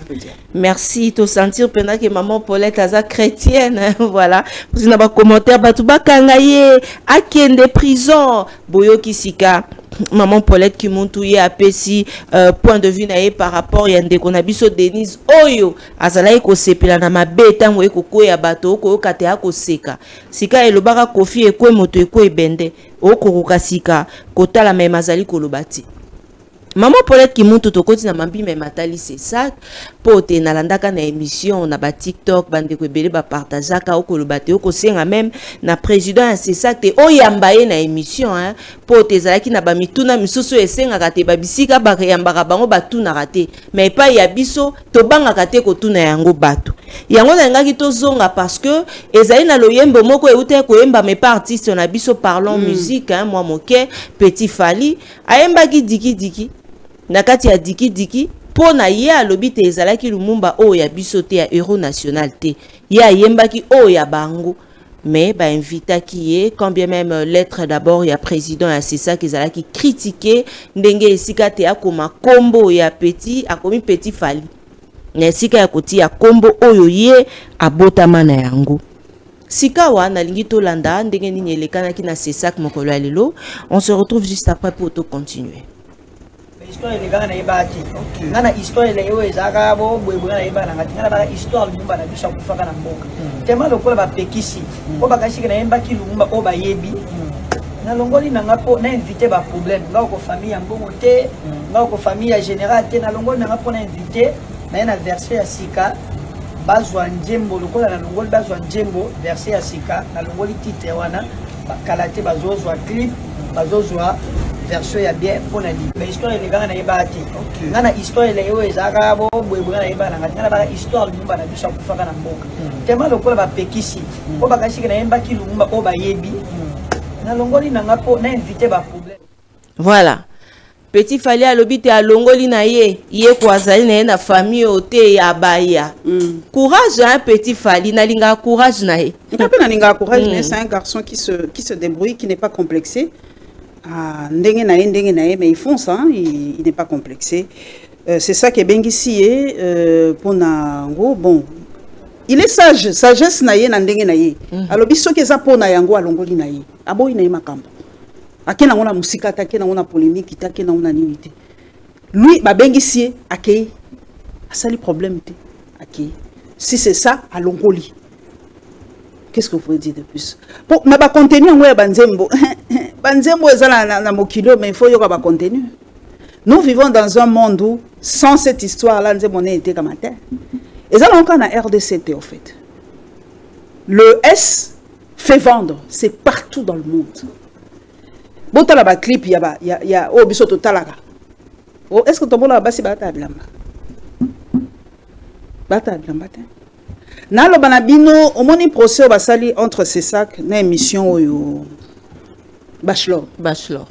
A: Merci. Te sentir pendant que maman Paulette aza chrétienne, voilà. Vous n'avez pas commentaire batuba kangaye akende prison boyo kisika. Maman Paulette qui montouye a pesi point de vue nae par rapport ya ndeko na biso Denise oyo azalai ko sepela na mabeta ngwe koko ya bato ko kate ako seka sika elobaka kofi ekwe moto ekwe bende okoruka sika kotala me mazali kolobati. Maman Paulette qui monte au côté na mambi mais matali c'est ça pote na landaka na émission na ba TikTok bande ko belé ba partageaka o kolobate o ko senga même na président c'est ça te o yambaye na émission hein pote zalaki na ba mituna misusu esenga ka te ba bisika ba yambaka bango batuna raté mais pas ya biso to banga ka te ko tuna yango bato yango na ngaki to zonga parce que ezali na loyembo moko euté ko yemba mais pas artiste na biso parlons musique hein moi moké Petit Fally ayemba ki diki nakati ya diki pona ye alobi te ezalaki Lumumba o ya biso te ya Euro National te ya yembaki o ya bango mais ba invitaki ye quand bien même lettre d'abord ya président ya c'est ça qu'ils allaki critiquer ndenge esika te akoma kombo ya Petit Fally na esika ya koti ya kombo oyo ye abotama na yango sika wana lingi to landa ndenge nini elekana ki na c'est ça mokolo ya lelo. On se retrouve juste après pour tout continuer.
M: Histoire les gars na ibati ngana histoire ile yo ezaka bo bwebwe na ibana ngati ngana ba histoire Lumumba na bisha kufaka na mboka tema lokola ba pekisi ko bakashika na yemba ki Lumumba o bayebi na longoli na ngapo na inviter ba problème ngao ko famille mbongo te ngao ko famille général te na longoli na ngapo na inviter na verset ya sika bazwa njembo lokola na longoli bazwa njembo verset ya sika na longoli titre wana bakalate bazozwa clip bazozwa version ya bien pour la vie. Mais histoire les gars na ibati ngana histoire ile yo ezaka bo bwebwe na ibana ngati ngana ba histoire Lumumba na bisha kufaka na mboka tema lokola ba pekisi ko bakashika na yemba ki Lumumba o bayebi na longoli na ngapo na inviter ba problème.
A: Voilà. Petit Fally alobi te alongoli na ye ko azali na ye na famille ote ya baya. Courage hein Petit Fally na linga courage na ye.
B: Na linga courage mais c'est un garçon qui se débrouille, qui n'est pas complexé. Ndenge na ye mais il fonce hein, il n'est pas complexé. C'est ça qui est bien ici pour nango bon. Il est sage, sagesse na ye na ndenge na ye. Alobi soki eza pona yango alongoli na ye. Aboyi na ye makambo. Akena ngona musika takena ngona polémique takena ngona nini te. Lui ba bengisi akei asali problème te. Akei. Si c'est ça alongoli. Qu'est-ce que vous pouvez dire de plus? Pour na ba contenu ngo ya banzembo. Banzembo ezala na mokilo mais il faut yoka ba contenu. Nous vivons dans un monde où sans cette histoire là nzembo ne était comme terre. Ezala encore na RDC en fait. Le S fait vendre, c'est partout dans le monde. Bon t'as la clip y a oh biso totalaka. Oh est-ce que tu vois la basi bata blamba? Bata blamba. Na lo banabino omoni procès basali entre ces sacs na émission oyo Bachelor.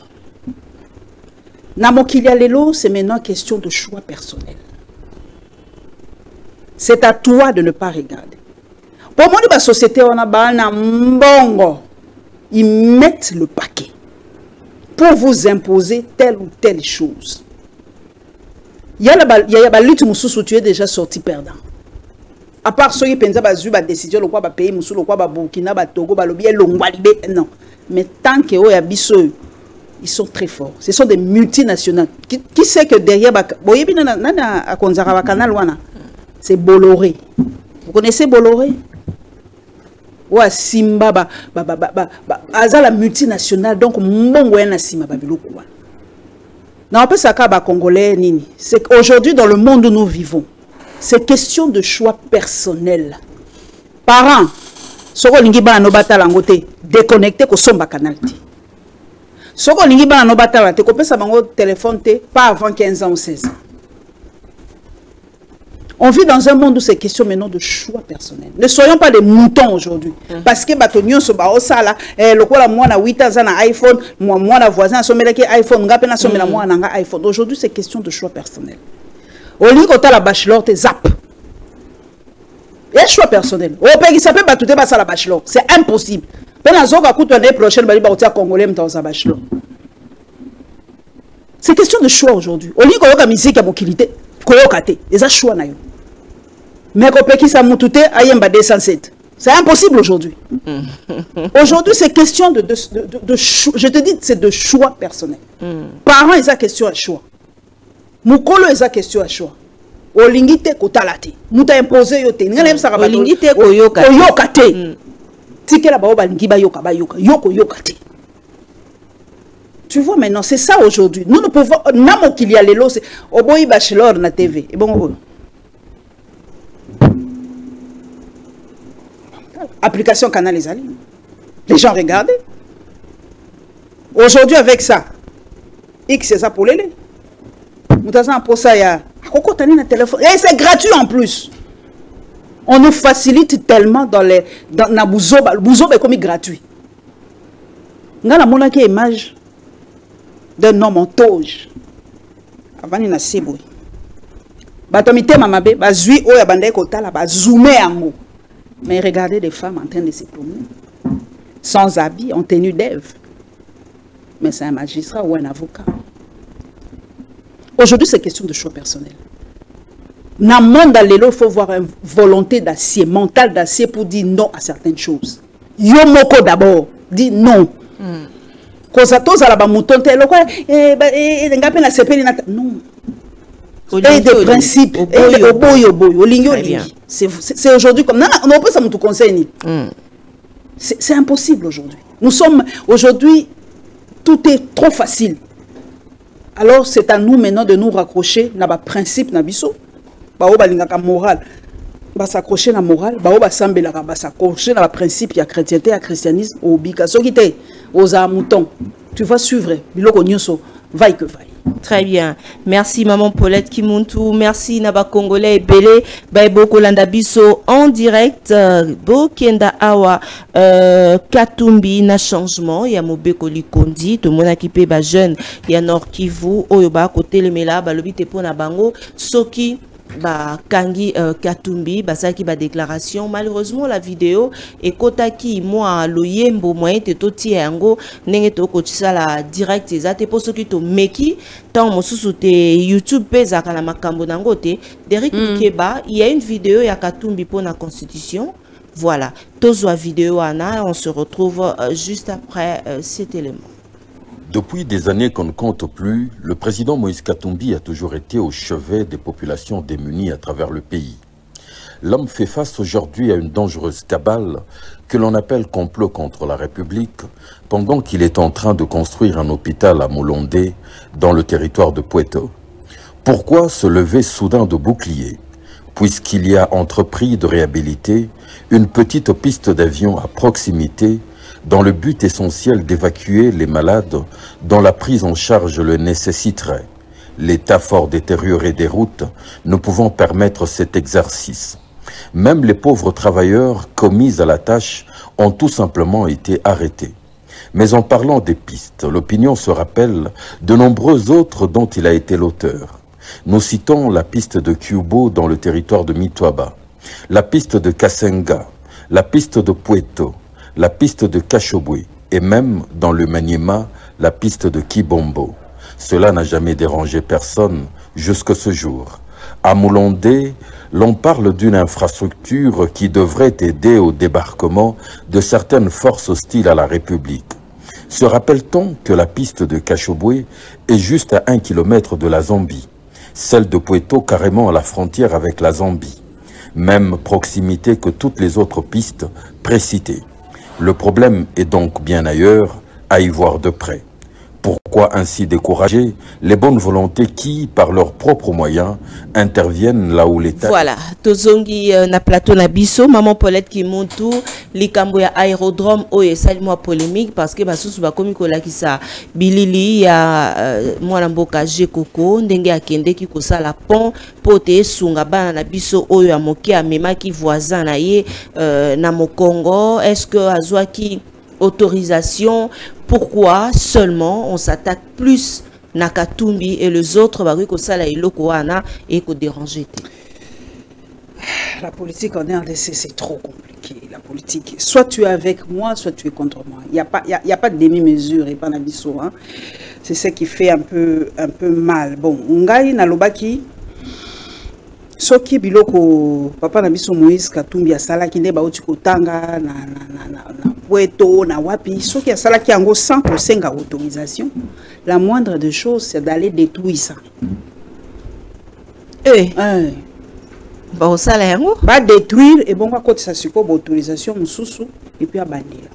B: Na mokili ya lelo, c'est maintenant question de choix personnel. C'est à toi de ne pas regarder. Pour moi, la société, on a un mbongo. Ils mettent le paquet pour vous imposer telle ou telle chose. Il y a la lutte, tu es déjà sorti perdant. À part ceux qui pensent que la décision, le quoi pays, le quoi Burkina, le Togo, le bien non. Mais tant que ils sont très forts. Ce sont des multinationales. Qui sait que derrière, c'est Bolloré. Vous connaissez Bolloré? Ouais, Simba, la multinationale, donc mbongo na Simba babiloko. Non, pas ça ka congolais nini. C'est qu'aujourd'hui dans le monde où nous vivons, c'est question de choix personnel. Parents, soko lingi ba no batala ngote, déconnecté ko somba canal te. Soko lingi ba no batala te ko pesa bango téléphone te pas avant 15 ans ou 16 ans. On vit dans un monde où c'est question maintenant de choix personnel. Ne soyons pas des moutons aujourd'hui. Parce que batonio so ba osala le quoi la moi na 8 ans na iPhone, moi na voisin somela ki iPhone, ngapé na somela moi na iPhone. Aujourd'hui c'est question de choix personnel. Au lieu que la bachelor te zap. Et choix personnel. Au pays ça peut batouter pas ça la bachelor. C'est impossible. Pendant zoka coûte l'année prochaine bali ba otia congolais m'ta sa bachelor. C'est question de choix aujourd'hui. Au lieu que la musique a bokilité, koyokate, les a choix na yo. Mais qu'on peut qui ça moutouté ayemba 207. C'est impossible aujourd'hui. Aujourd'hui, c'est question de choix. Je te dis, c'est de choix personnel. Parents, ils ont question à choix. Moukolo, ils ont question à choix. Olingite kotalate. Mouta imposé yote.
A: Olingite koyokate.
B: Tike la baoba lingiba yoka ba yoka. Yoko yokate. Tu vois maintenant, c'est ça aujourd'hui. Nous ne pouvons... Namo qu'il y a les lots, c'est... Oboyi bachelor na TV. Et bon, application Canal Les Alis. Les gens regardaient. Aujourd'hui, avec ça, X, c'est ça pour les laits. Pour ça, il y a... Et c'est gratuit en plus. On nous facilite tellement dans les... Dans la bouzoba. Le bouzoba est comme gratuit. On a la image d'un homme en toge. Avant, il y a Seboui. Batomite mamabe, bazui oya bandai kotala, bazoomer en haut. Mais regardez des femmes en train de se promener, sans habit, en tenue d'Ève. Mais c'est un magistrat ou un avocat. Aujourd'hui, c'est question de choix personnel. Dans le monde, il faut voir une volonté d'acier, mental d'acier pour dire non à certaines choses. Yomoko d'abord, dit non. Non. Et des principes, c'est aujourd'hui comme... Non, on ne peut pas tout conseiller. C'est impossible aujourd'hui. Nous sommes... Aujourd'hui, tout est trop facile. Alors, c'est à nous maintenant de nous raccrocher à nos principes, à nos morale. S'accrocher à la morale, s'accrocher à la principe, à la chrétienté, à christianisme, au bika. Ce qui était aux amoutons, tu vas suivre. Vaille que vaille.
A: Très bien. Merci Maman Paulette Kimuntu. Merci Naba Congolais Belé. Baiboko Landabiso en direct. Bokenda Awa Katumbi na changement. Ya Mobeko Likondi. Tout le monde qui paie jeune. Ya Nord Kivu. Oyoba côté le Mela. Balobi Tepo na Bango. Soki. Kangi Katumbi ça qui déclaration. Malheureusement la vidéo et kotaki moi loyembo moyen te toti yango nenge to kotisa la direct ezate pour ceux qui to meki tant mosusu te YouTube peza kana makambo nango te Derrick Keba il y a une vidéo ya Katumbi pour la constitution. Voilà, tozwa vidéo ana, on se retrouve juste après cet élément.
N: Depuis des années qu'on ne compte plus, le président Moïse Katumbi a toujours été au chevet des populations démunies à travers le pays. L'homme fait face aujourd'hui à une dangereuse cabale que l'on appelle complot contre la République, pendant qu'il est en train de construire un hôpital à Molondé, dans le territoire de Puerto. Pourquoi se lever soudain de bouclier? Puisqu'il y a entrepris de réhabiliter une petite piste d'avion à proximité dans le but essentiel d'évacuer les malades dont la prise en charge le nécessiterait, l'état fort détérioré des routes ne pouvant permettre cet exercice. Même les pauvres travailleurs commis à la tâche ont tout simplement été arrêtés. Mais en parlant des pistes, l'opinion se rappelle de nombreux autres dont il a été l'auteur. Nous citons la piste de Cubo dans le territoire de Mitwaba, la piste de Kasenga, la piste de Pueto, la piste de Kashobwe et même dans le Maniema, la piste de Kibombo. Cela n'a jamais dérangé personne jusqu'à ce jour. À Moulondé, l'on parle d'une infrastructure qui devrait aider au débarquement de certaines forces hostiles à la République. Se rappelle-t-on que la piste de Kashobwe est juste à 1 kilomètre de la Zambie, celle de Pueto carrément à la frontière avec la Zambie, même proximité que toutes les autres pistes précitées. Le problème est donc bien ailleurs, à y voir de près. Pourquoi ainsi décourager les bonnes volontés qui, par leurs propres moyens, interviennent là où l'État...
A: Voilà, tozongi na plateau na biso, maman Paulette qui monte likambo ya aérodrome oye salimwa polémique parce que basusu bakomi kolakisa bilili ya mwana mboka Jekoko ndenge akende ki kosala pont pote sunga bana na biso oyo amoki amemaki voisin na ye na Mokongo. Est-ce que azwaki autorisation? Pourquoi seulement on s'attaque plus Nakatumbi et les autres et qu'on déranger?
B: La politique en RDC, c'est trop compliqué. La politique, soit tu es avec moi, soit tu es contre moi. Il n'y a pas de demi-mesure et pas d'abisso. Hein. C'est ce qui fait un peu mal. Bon, Ngai Nalobaki, soki biloko papa na biso Moïse Katumbi asala ki nde baoti kotanga na Pueto na wapi soki asala ki yango sans kosenga autorisation, la moindre des choses c'est d'aller détruire ça.
A: Ba osala yango
B: ba détruire et bon kwa côté ça siko ba autorisation mususu et puis abandila.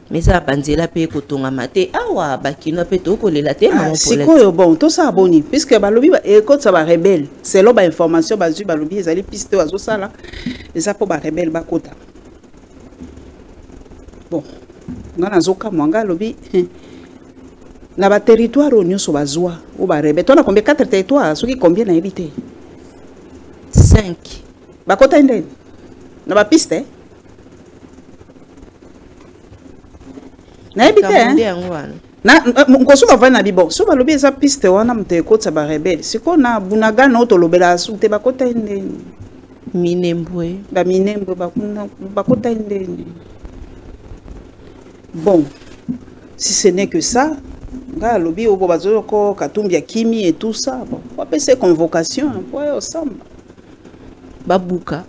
A: Mais ça banzela pe kotonga mate awa bakino pe to kolela te na
B: sikoyo bon to ça boni puisque balobi ba écoute ça ba rebelle c'est là ba information ba zu balobi ezali piste azo sala et ça pour ba rebelle ba kota bon ngana zoka mwanga lobi na ba territoire onyoso bazwa ou ba rebelle to na combien 4 territoires soki combien na évité
A: 5
B: ba kota ndeni na ba piste na ebite na nkosuka vana bibo so balobi eza piste wana mte kotsa ba rebelle siko na bunaga na otolobela asute bakota ndeni
A: minembwe
B: bakota ndeni. Bon, si ce n'est que ça nga lobi obo bazoko Katumbi Kimi et tout ça bon on peut ces convocations pour ensemble
A: babuka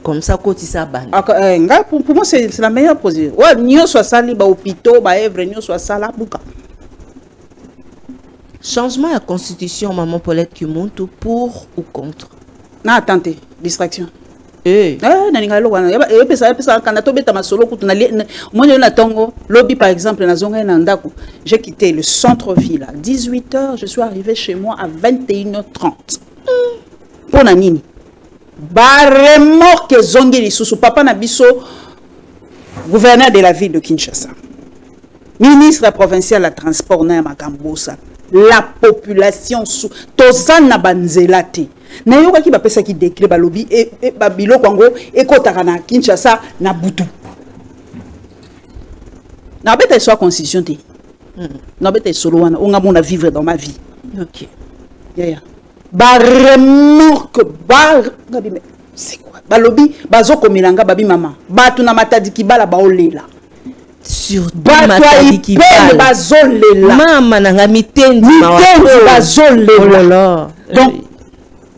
A: comme ça côté ça ban
B: pour moi c'est la meilleure position ouais nyo soit sali ba hôpitaux ba œuvre nyo soit sala buka
A: changement à la constitution maman Paulette qui monte pour ou contre
B: na attendez distraction na ningalo wana pesa kana to beta masolo kutu na monyo na tongo lobby par exemple na zonga na ndako j'ai quitté le centre ville à 18h je suis arrivé chez moi à 21h30 pour na nini ba remorque zongi lisusu papa na biso gouverneur de la ville de Kinshasa ministre provincial à transport na makambosa la population sous tozana banzela te na yoka ki ba pesa ki décret ba lobby et ba biloko ngo ekotaka na Kinshasa na butu na beta soit constitution te na beta solo wana on a vivre dans ma vie
A: OK
B: ba remorque ba ngabi c'est quoi ba lobby bazo komilanga babi mama batu na matadi kibala ba olela
A: surtout matadi kibala
B: bazolela
A: mama nanga mitendi
B: bazolela donc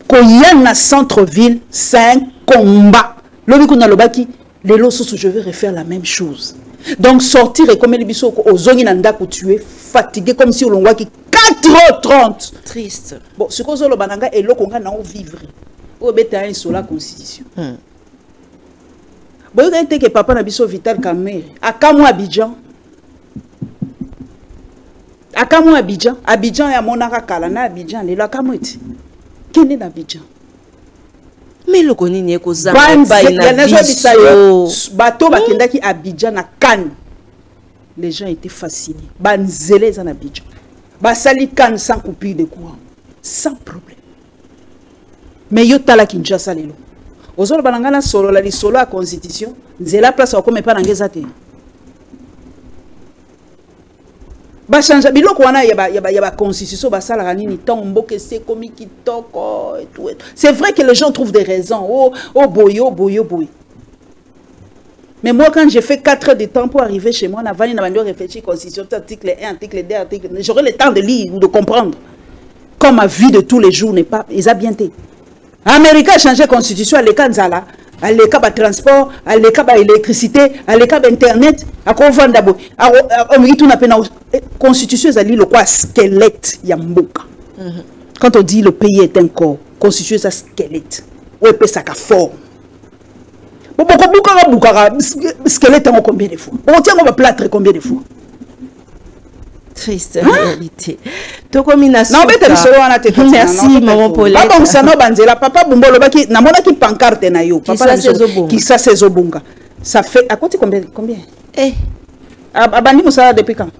B: koya na centre ville c'est un combat lobby kuna lobaki lelo soso je vais refaire la même chose donc sortir et comme les biso ozongi na ndako tu es fatigué comme si olongwa ki 4h30
A: triste
B: bon ce que zolo bananga et lo konga na vivre o beta sur la constitution bon il était que papa na biso Vital Kamerhe akamwa Abidjan ya monaka kala na Abidjan lelo akamweti kene na Abidjan
A: mais le konini ko za
B: bato bakendaki Abidjan na Cannes les gens étaient fascinés banzele za na Abidjan basali Cannes sans coupure de courant sans problème. Mais yo tala Kinshasa lelo. Ozolo balangana solo la solo à constitution, nzela place comme pas ngeza te. Ba changer biloko wana ya ba constitution ba sala nini tant mboke c'est comme kitoko et tout. C'est vrai que les gens trouvent des raisons. Oh boyo. Mais moi quand j'ai fait 4 heures de temps pour arriver chez moi, avant de réfléchir constitution article 1, article 2, article, j'aurai le temps de lire ou de comprendre. Comme ma vie de tous les jours n'est pas ils a bien été. Amérique a changé la constitution à l'école à l'école transport, à l'école électricité, à l'école internet, à quoi vendre d'abord. La constitution est le quoi squelette yamboka. Quand on dit le pays est un corps, constitution est un squelette. Ou est ça forme. Squelette combien de fois? On tient on va plâtre combien de fois?
A: Triste réalité. Merci,
B: maman Paulette. Papa Bumbolo baki na mona ki pancarte na yo. Papa qui ça c'est Zobunga. Ça fait à côté combien? Abandi musala depuis quand?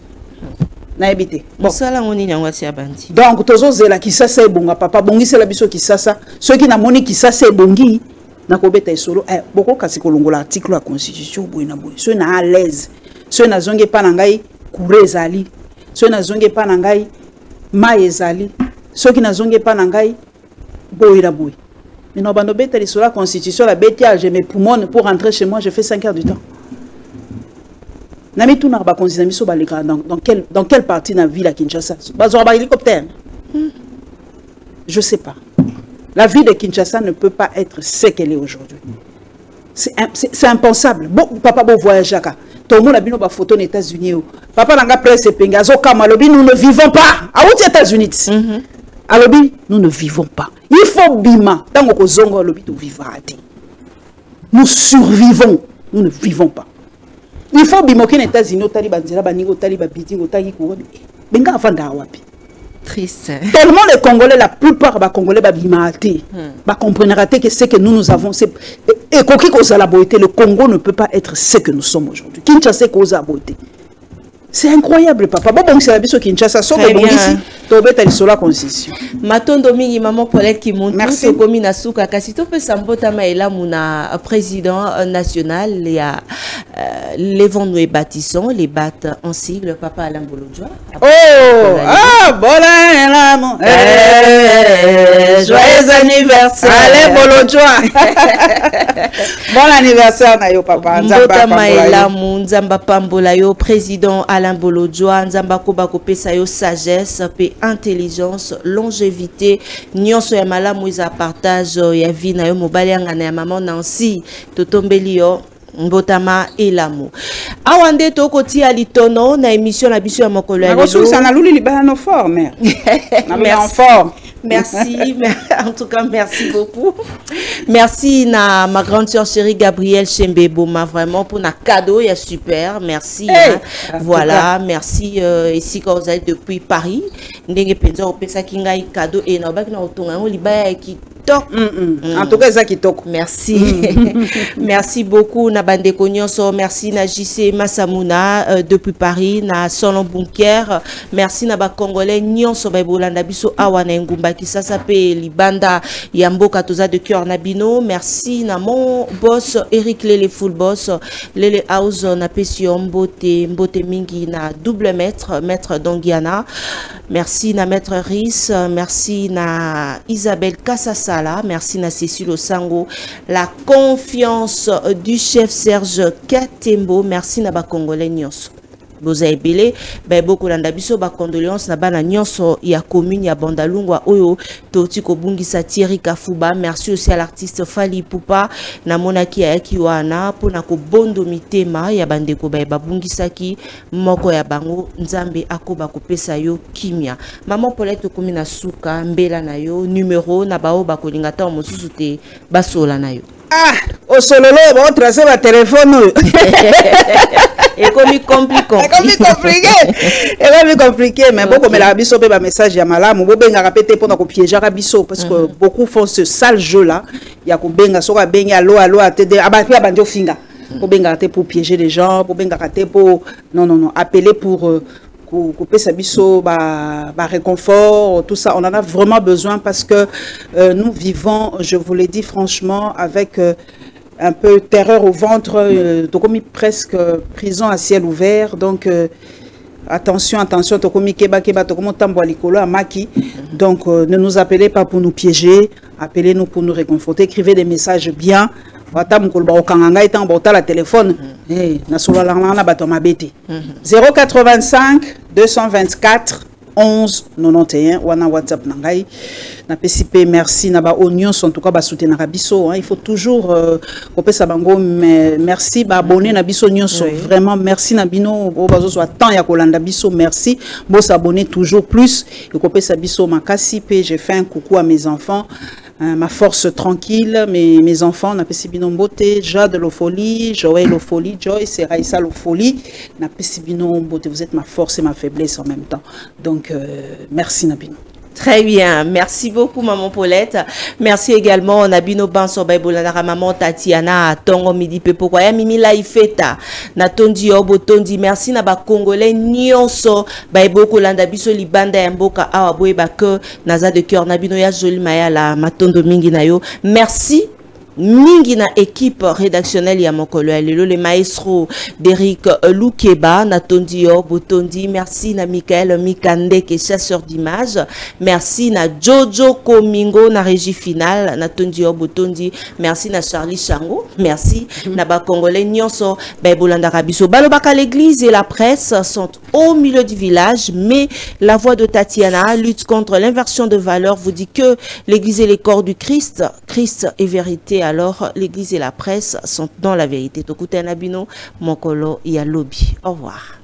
B: Na ebité.
A: Bon. Musala ngoni nyangwa si abandi.
B: Donc tozo zela ki ça c'est bonga papa bongi c'est la biso ki ça ceux qui na moni ki ça c'est bongi na kobeta isolo boko kasi kolongola article la constitution boy na boy. Ceux na à l'aise. Ceux na zonge pa na ngai kurezali. Ceux na zonge pa na ngai maezali. Ceux qui na zonge pa na ngai boira boy. Mais non bando beta sur la constitution la bétia je me poumone pour rentrer chez moi je fais 5 heures du temps. Nami tout na ba constitution miso baleka dans quelle partie na ville à Kinshasa? Bazora ba hélicoptère. Je sais pas. La vie de Kinshasa ne peut pas être ce qu'elle est aujourd'hui. C'est impensable. Bon papa bon voyage aka. Tout le monde a vu nos photos aux États-Unis. Papa n'a pas pressé penga zo kama lobi nous ne vivons pas. À aux États-Unis. Alobi nous ne vivons pas. Il faut bima tant que zongo lobi tu vivra. Nous survivons, nous ne vivons pas. Il faut bima aux États-Unis taliban zera baningo taliban bitingo tagi ko benga afanda wapi.
A: Triste.
B: Tellement les Congolais, la plupart des Congolais, comprendront que ce que nous avons, c'est le Congo ne peut pas être ce que nous sommes aujourd'hui. Kinshasa cause la beauté. C'est incroyable, papa. Bon, c'est la biso Kinshasa. Très bien. La constitution.
A: Matondo mingi maman Paulette qui monte.
B: Merci.
A: Comme Nasuka Kasito peut s'embota maïla muna président national les Lévon nous bâtissons les battent en sigle papa Alain Bolodjoa.
B: Bon
A: joyeux anniversaire
B: Alain Bolodjoa. Bon anniversaire na yo papa.
A: Mbota maïla Nzamba Pambola yo président Alain Bolodjoa Nzamba koba kopesa yo sagesse pe intelligence, longévité, nyonso ya malamu iza partage ya vie na yo mobali ngana ya maman Nancy totombeli yo mbotama elamu. Awande tokoti ya litono na émission la biso ya mokolo ya lelo.
B: Ça na luli libana no fort mère. Na en fort.
A: Merci, en tout cas, merci beaucoup. Merci à ma grande soeur chérie Gabrielle Chembeboma, vraiment pour un cadeau, il est super. Merci.
B: Hey,
A: voilà, merci ici quand vous êtes depuis Paris. Ndenge penza opesa kinga cadeau et na baki na otonga ngo libaya ki tok.
B: En tout cas ça qui tok.
A: Merci. Merci beaucoup na bandeko nyonso, merci na JC Massamuna depuis Paris, na Solon Bunker. Merci na ba Congolais nyonso ba bolanda biso awa na ngumba qui ça s'appelle Libanda Yamboka toza de cœur Nabino. Merci na mon boss Eric Lele full boss Lele House na pesio mbote mingi na double maître Dongiana. Merci na maître Riss, merci na Isabelle Kassasala, merci na Cécile Osango, la confiance du chef Serge Katembo, merci na ba Congolais nyonso. Boza ebele ba beaucoup landa biso ba condoléances na bana nyonso ya commune ya Bandalungwa oyo toti ko bungisa Thierry Kafuba. Merci aussi à l'artiste Fali Poupa na monaki ya kiwana pona ko bondo mitema ya bandeko ba babungisaki moko ya bango nzambe akoba kopesa yo kimia. Maman Paulette komi na suka mbela na yo numéro na bao ba kolinga ta mosusu te basola na yo.
B: Ah, au sololo ba tracer ba téléphone.
A: Et comme compliqué.
B: Et compliqué, mais beaucoup mais la biso pe ba message ya malamu bo benga répéter pour na ko piéger biso parce que beaucoup font ce sale jeu là, ya ko benga so ka benga allo atede abaki abanjo finga. Ko benga rater pour piéger les gens, pour benga rater pour non appeler pour couper sa biso, réconfort, tout ça. On en a vraiment besoin parce que nous vivons, je vous l'ai dit franchement, avec un peu terreur au ventre, comme presque prison à ciel ouvert. Donc, attention, attention, donc ne nous appelez pas pour nous piéger, appelez-nous pour nous réconforter, écrivez des messages bien. La téléphone 085 224 11 91 wana WhatsApp nangai na PCP. Merci na ba oignon en tout cas ba soutenir biso, il faut toujours kopesa bango merci ba abonner na biso nyonso, vraiment merci na bino bo bazo so temps ya kolanda biso, merci bo s'abonner toujours plus et kopesa biso makasi pe. J'ai fait un coucou à mes enfants, ma force tranquille, mes enfants, na Pesibino Mbote, Jade Lofoli, Joël Lofoli, Joyce et Raïssa Lofoli, na Pesibino Mbote, vous êtes ma force et ma faiblesse en même temps. Donc, merci Nabino.
A: Très bien, merci beaucoup maman Paulette. Merci également Nabino Banso Baibolanara maman Tatiana Tongo Midi Pepo Kwaya Mimi Laifeta Natondi Obotondi. Merci na ba Congolais nyonso Baiboko Landa biso libanda ya mboka awa boyeba que naza de cœur Nabino ya joli maya la matondo mingi na yo. Merci mingi na équipe rédactionnelle ya mokolo ya lelo, le maestro d'Eric Loukeba Natondi Botondi. Merci na Michael Mikande qui est chasseur d'images. Merci na Jojo Komingo na régie finale Natondi Botondi. Merci na Charlie Chango. Merci na ba Congolais nyonso Baibolanda Rabiso. Balobaka l'église et la presse sont au milieu du village, mais la voix de Tatiana lutte contre l'inversion de valeurs, vous dit que l'église est le corps du Christ. Christ est vérité. Alors, l'église et la presse sont dans la vérité. Tokuten Abino, Mokolo et Alobi. Au revoir.